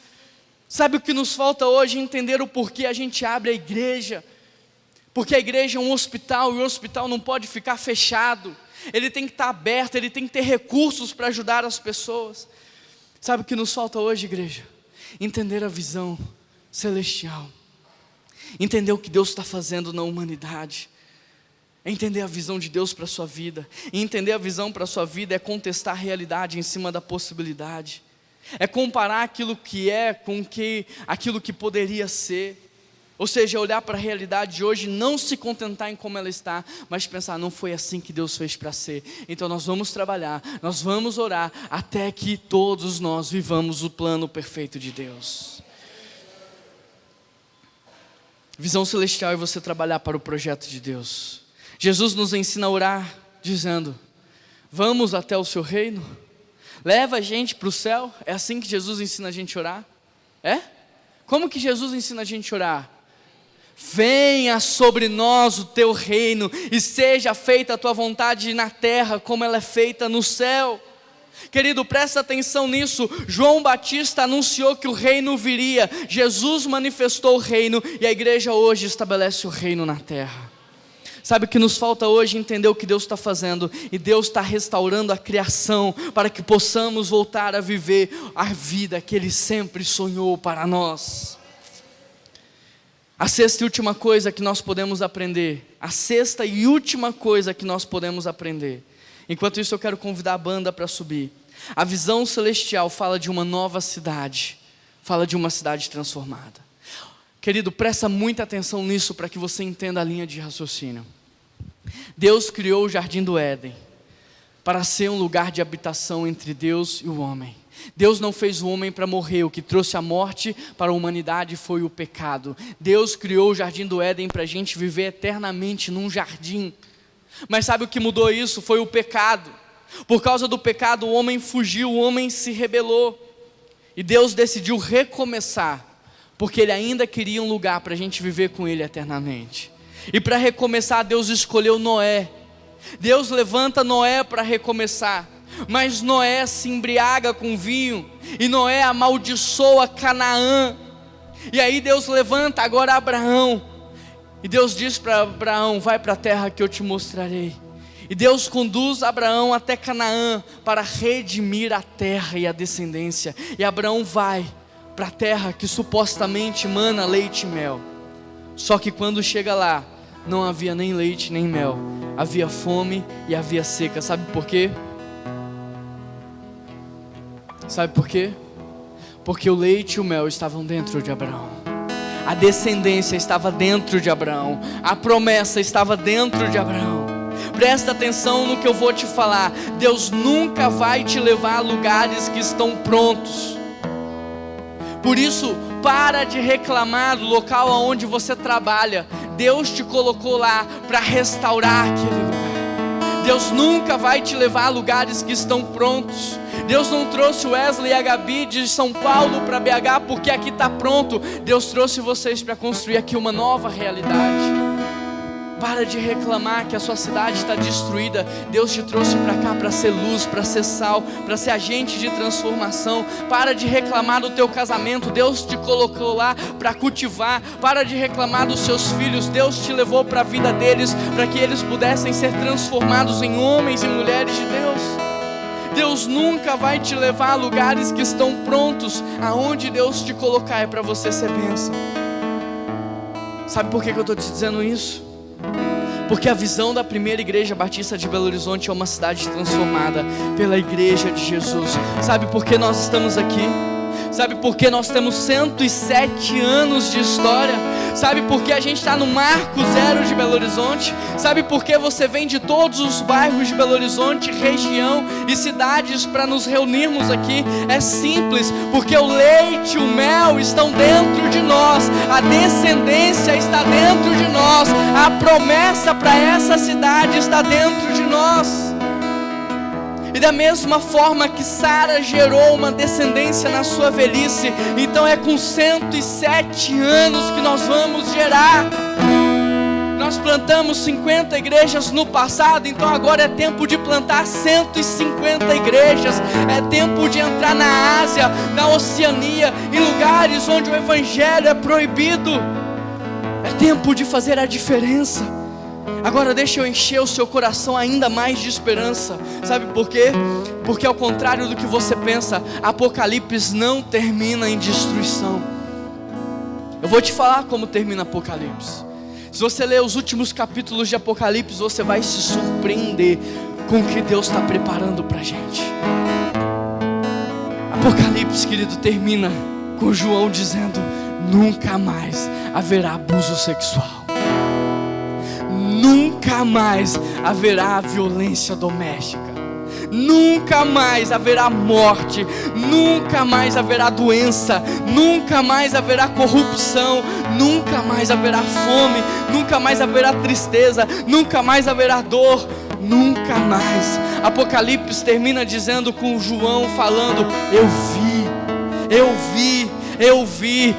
Sabe o que nos falta hoje? Entender o porquê a gente abre a igreja. Porque a igreja é um hospital, e o hospital não pode ficar fechado, ele tem que estar aberto, ele tem que ter recursos para ajudar as pessoas. Sabe o que nos falta hoje, igreja? Entender a visão celestial. Entender o que Deus está fazendo na humanidade, é entender a visão de Deus para a sua vida. E entender a visão para a sua vida é contestar a realidade em cima da possibilidade, é comparar aquilo que é com aquilo que poderia ser. Ou seja, olhar para a realidade de hoje, não se contentar em como ela está, mas pensar, não foi assim que Deus fez para ser. Então nós vamos trabalhar, nós vamos orar, até que todos nós vivamos o plano perfeito de Deus. Visão celestial é você trabalhar para o projeto de Deus. Jesus nos ensina a orar, dizendo, vamos até o seu reino, leva a gente para o céu. É assim que Jesus ensina a gente a orar? É? Como que Jesus ensina a gente a orar? Venha sobre nós o teu reino, e seja feita a tua vontade na terra, como ela é feita no céu. Querido, presta atenção nisso. João Batista anunciou que o reino viria. Jesus manifestou o reino e a igreja hoje estabelece o reino na terra. Sabe o que nos falta hoje? Entender o que Deus está fazendo. E Deus está restaurando a criação para que possamos voltar a viver a vida que Ele sempre sonhou para nós. A sexta e última coisa que nós podemos aprender. A sexta e última coisa que nós podemos aprender. Enquanto isso eu quero convidar a banda para subir. A visão celestial fala de uma nova cidade. Fala de uma cidade transformada. Querido, presta muita atenção nisso para que você entenda a linha de raciocínio. Deus criou o Jardim do Éden para ser um lugar de habitação entre Deus e o homem. Deus não fez o homem para morrer. O que trouxe a morte para a humanidade foi o pecado. Deus criou o Jardim do Éden para a gente viver eternamente num jardim. Mas sabe o que mudou isso? Foi o pecado. Por causa do pecado o homem fugiu, o homem se rebelou. E Deus decidiu recomeçar, porque Ele ainda queria um lugar para a gente viver com Ele eternamente. E para recomeçar Deus escolheu Noé. Deus levanta Noé para recomeçar. Mas Noé se embriaga com vinho, e Noé amaldiçoa Canaã. E aí Deus levanta agora Abraão, e Deus diz para Abraão: vai para a terra que eu te mostrarei. E Deus conduz Abraão até Canaã para redimir a terra e a descendência. E Abraão vai para a terra que supostamente mana leite e mel. Só que quando chega lá, não havia nem leite nem mel. Havia fome e havia seca. Sabe por quê? Sabe por quê? Porque o leite e o mel estavam dentro de Abraão. A descendência estava dentro de Abraão. A promessa estava dentro de Abraão. Presta atenção no que eu vou te falar. Deus nunca vai te levar a lugares que estão prontos. Por isso, para de reclamar do local onde você trabalha. Deus te colocou lá para restaurar aquele lugar. Deus nunca vai te levar a lugares que estão prontos. Deus não trouxe o Wesley e a Gabi de São Paulo para BH porque aqui está pronto. Deus trouxe vocês para construir aqui uma nova realidade. Para de reclamar que a sua cidade está destruída. Deus te trouxe para cá para ser luz, para ser sal, para ser agente de transformação. Para de reclamar do teu casamento. Deus te colocou lá para cultivar. Para de reclamar dos seus filhos. Deus te levou para a vida deles, para que eles pudessem ser transformados em homens e mulheres de Deus. Deus nunca vai te levar a lugares que estão prontos. Aonde Deus te colocar é para você ser bênção. Sabe por que eu estou te dizendo isso? Porque a visão da primeira igreja batista de Belo Horizonte é uma cidade transformada pela igreja de Jesus. Sabe por que nós estamos aqui? Sabe por que nós temos 107 anos de história? Sabe por que a gente está no Marco Zero de Belo Horizonte? Sabe por que você vem de todos os bairros de Belo Horizonte, região e cidades para nos reunirmos aqui? É simples, porque o leite e o mel estão dentro de nós, a descendência está dentro de nós, a promessa para essa cidade está dentro de nós. E da mesma forma que Sara gerou uma descendência na sua velhice, então é com 107 anos que nós vamos gerar. Nós plantamos 50 igrejas no passado, então agora é tempo de plantar 150 igrejas. É tempo de entrar na Ásia, na Oceania, em lugares onde o evangelho é proibido. É tempo de fazer a diferença. Agora deixa eu encher o seu coração ainda mais de esperança. Sabe por quê? Porque ao contrário do que você pensa, Apocalipse não termina em destruição. Eu vou te falar como termina Apocalipse. Se você ler os últimos capítulos de Apocalipse, você vai se surpreender com o que Deus está preparando para a gente. Apocalipse, querido, termina com João dizendo: nunca mais haverá abuso sexual. Nunca mais haverá violência doméstica. Nunca mais haverá morte. Nunca mais haverá doença. Nunca mais haverá corrupção. Nunca mais haverá fome. Nunca mais haverá tristeza. Nunca mais haverá dor. Nunca mais. Apocalipse termina dizendo com João falando: eu vi eu vi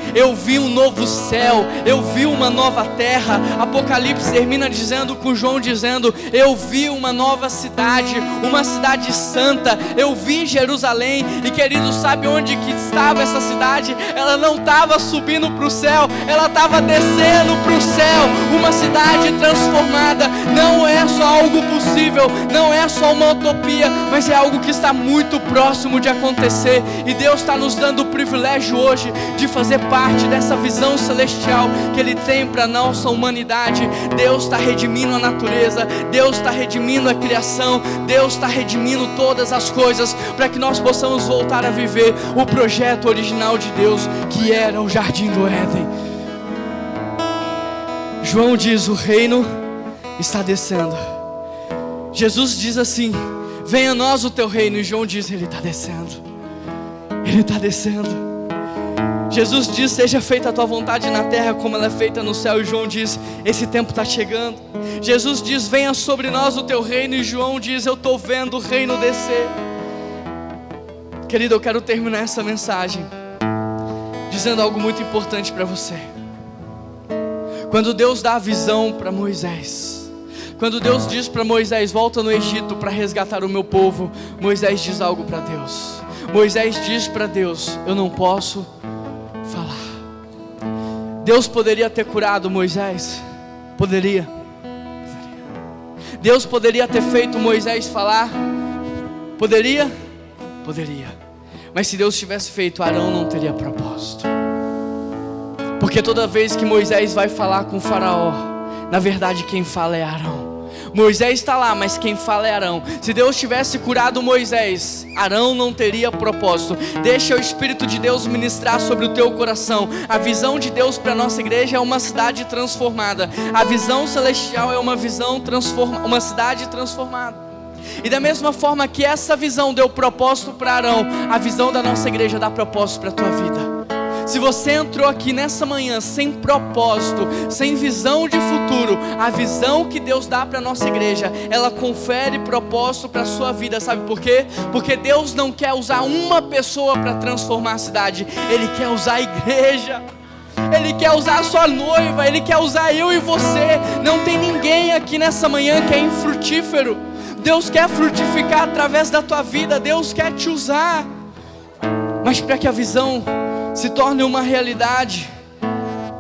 um novo céu, eu vi uma nova terra. Apocalipse termina dizendo, com João dizendo, eu vi uma nova cidade, uma cidade santa, eu vi Jerusalém. E querido, sabe onde que estava essa cidade? Ela não estava subindo para o céu, ela estava descendo para o céu. Uma cidade transformada. Não é só algo possível, não é só uma utopia, mas é algo que está muito próximo de acontecer. E Deus está nos dando o privilégio hoje de fazer parte dessa visão celestial que Ele tem para a nossa humanidade. Deus está redimindo a natureza, Deus está redimindo a criação, Deus está redimindo todas as coisas, para que nós possamos voltar a viver o projeto original de Deus, que era o Jardim do Éden. João diz, o reino está descendo. Jesus diz assim, venha a nós o teu reino. E João diz, ele está descendo, ele está descendo. Jesus diz, seja feita a tua vontade na terra como ela é feita no céu. E João diz, esse tempo está chegando. Jesus diz, venha sobre nós o teu reino. E João diz, eu estou vendo o reino descer. Querido, eu quero terminar essa mensagem dizendo algo muito importante para você. Quando Deus dá a visão para Moisés, quando Deus diz para Moisés, volta no Egito para resgatar o meu povo, Moisés diz algo para Deus. Moisés diz para Deus, eu não posso falar. Deus poderia ter curado Moisés? Poderia. Deus poderia ter feito Moisés falar? Poderia? Poderia. Mas se Deus tivesse feito, Arão não teria propósito. Porque toda vez que Moisés vai falar com o faraó, na verdade quem fala é Arão. Moisés está lá, mas quem fala é Arão. Se Deus tivesse curado Moisés, Arão não teria propósito. Deixa o Espírito de Deus ministrar sobre o teu coração. A visão de Deus para a nossa igreja é uma cidade transformada. A visão celestial é uma cidade transformada. E da mesma forma que essa visão deu propósito para Arão, a visão da nossa igreja dá propósito para a tua vida. Se você entrou aqui nessa manhã sem propósito, sem visão de futuro, a visão que Deus dá para a nossa igreja, ela confere propósito para a sua vida. Sabe por quê? Porque Deus não quer usar uma pessoa para transformar a cidade, Ele quer usar a igreja. Ele quer usar a sua noiva, Ele quer usar eu e você. Não tem ninguém aqui nessa manhã que é infrutífero. Deus quer frutificar através da tua vida, Deus quer te usar. Mas para que a visão se torne uma realidade,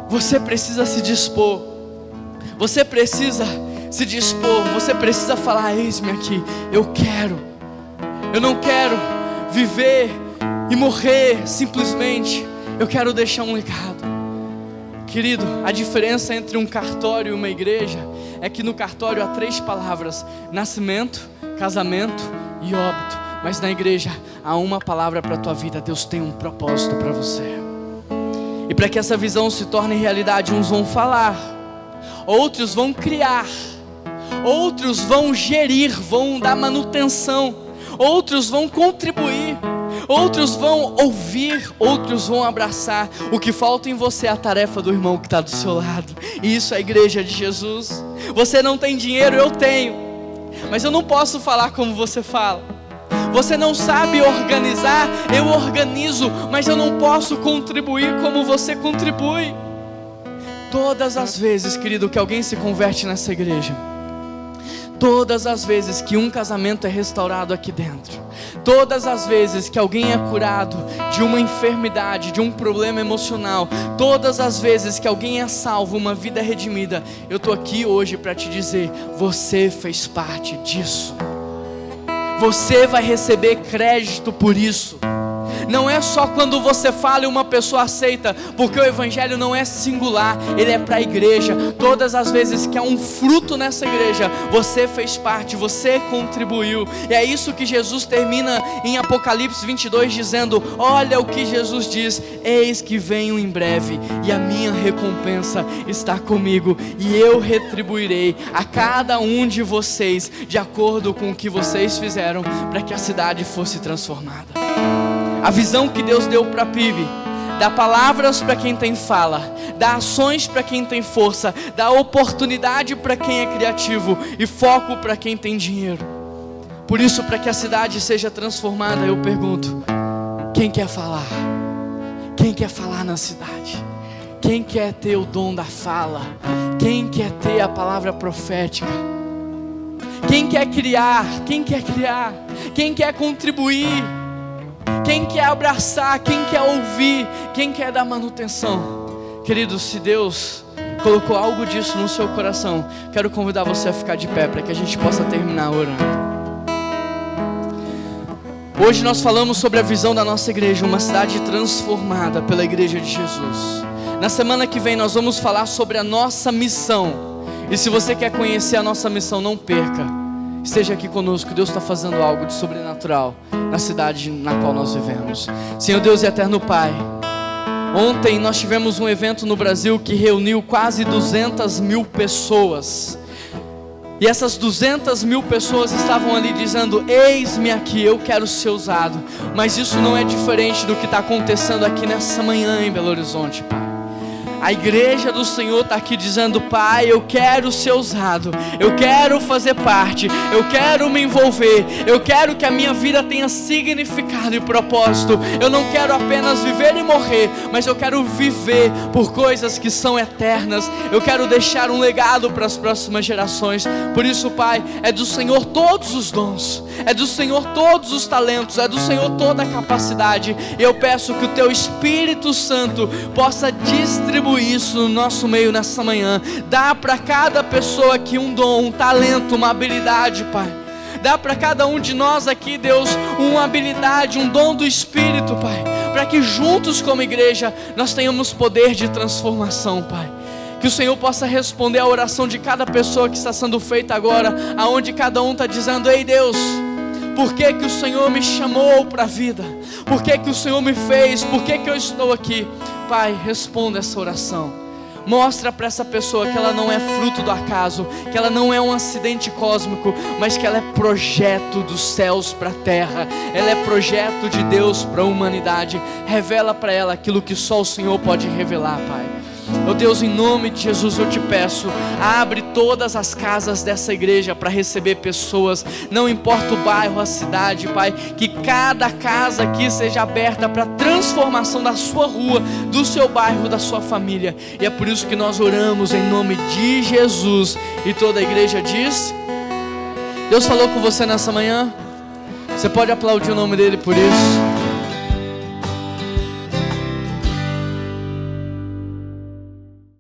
você precisa se dispor. Você precisa se dispor. Você precisa falar, eis-me aqui, eu não quero viver e morrer simplesmente. Eu quero deixar um legado. Querido, a diferença entre um cartório e uma igreja é que no cartório há 3 palavras: nascimento, casamento e óbito. Mas na igreja há uma palavra para a tua vida. Deus tem um propósito para você. E para que essa visão se torne realidade, uns vão falar, outros vão criar, outros vão gerir, vão dar manutenção, outros vão contribuir, outros vão ouvir, outros vão abraçar. O que falta em você é a tarefa do irmão que está do seu lado. E isso é a igreja de Jesus. Você não tem dinheiro, eu tenho, mas eu não posso falar como você fala. Você não sabe organizar, eu organizo, mas eu não posso contribuir como você contribui. Todas as vezes, querido, que alguém se converte nessa igreja, todas as vezes que um casamento é restaurado aqui dentro, todas as vezes que alguém é curado de uma enfermidade, de um problema emocional, todas as vezes que alguém é salvo, uma vida redimida, eu estou aqui hoje para te dizer, você fez parte disso. Você vai receber crédito por isso. Não é só quando você fala e uma pessoa aceita, porque o evangelho não é singular, ele é para a igreja. Todas as vezes que há um fruto nessa igreja, você fez parte, você contribuiu. E é isso que Jesus termina em Apocalipse 22 dizendo, olha o que Jesus diz, eis que venho em breve e a minha recompensa está comigo, e eu retribuirei a cada um de vocês de acordo com o que vocês fizeram para que a cidade fosse transformada. A visão que Deus deu para a PIB, dá palavras para quem tem fala, dá ações para quem tem força, dá oportunidade para quem é criativo e foco para quem tem dinheiro. Por isso, para que a cidade seja transformada, eu pergunto, quem quer falar? Quem quer falar na cidade? Quem quer ter o dom da fala? Quem quer ter a palavra profética? Quem quer criar? Quem quer criar? Quem quer contribuir? Quem quer abraçar? Quem quer ouvir? Quem quer dar manutenção? Queridos, se Deus colocou algo disso no seu coração, quero convidar você a ficar de pé para que a gente possa terminar orando. Hoje nós falamos sobre a visão da nossa igreja, uma cidade transformada pela igreja de Jesus. Na semana que vem nós vamos falar sobre a nossa missão. E se você quer conhecer a nossa missão, não perca. Esteja aqui conosco, Deus está fazendo algo de sobrenatural na cidade na qual nós vivemos. Senhor Deus e eterno Pai, ontem nós tivemos um evento no Brasil que reuniu quase 200 mil pessoas. E essas 200 mil pessoas estavam ali dizendo: eis-me aqui, eu quero ser usado. Mas isso não é diferente do que está acontecendo aqui nessa manhã em Belo Horizonte, Pai. A igreja do Senhor está aqui dizendo: Pai, eu quero ser usado, eu quero fazer parte, eu quero me envolver, eu quero que a minha vida tenha significado e propósito. Eu não quero apenas viver e morrer, mas eu quero viver por coisas que são eternas. Eu quero deixar um legado para as próximas gerações. Por isso, Pai, é do Senhor todos os dons, é do Senhor todos os talentos, é do Senhor toda a capacidade. E eu peço que o Teu Espírito Santo possa distribuir isso no nosso meio nessa manhã. Dá para cada pessoa aqui um dom, um talento, uma habilidade, Pai. Dá para cada um de nós aqui, Deus, uma habilidade, um dom do Espírito, Pai, para que juntos como igreja nós tenhamos poder de transformação, Pai. Que o Senhor possa responder a oração de cada pessoa que está sendo feita agora, aonde cada um está dizendo: ei Deus, por que que o Senhor me chamou para a vida? Por que que o Senhor me fez? Por que que eu estou aqui? Pai, responda essa oração. Mostra para essa pessoa que ela não é fruto do acaso, que ela não é um acidente cósmico, mas que ela é projeto dos céus para a terra. Ela é projeto de Deus para a humanidade. Revela para ela aquilo que só o Senhor pode revelar, Pai. Oh Deus, em nome de Jesus eu te peço, abre todas as casas dessa igreja para receber pessoas, não importa o bairro, a cidade, Pai, que cada casa aqui seja aberta para a transformação da sua rua, do seu bairro, da sua família. E é por isso que nós oramos em nome de Jesus. E toda a igreja diz: Deus falou com você nessa manhã? Você pode aplaudir o nome dele por isso?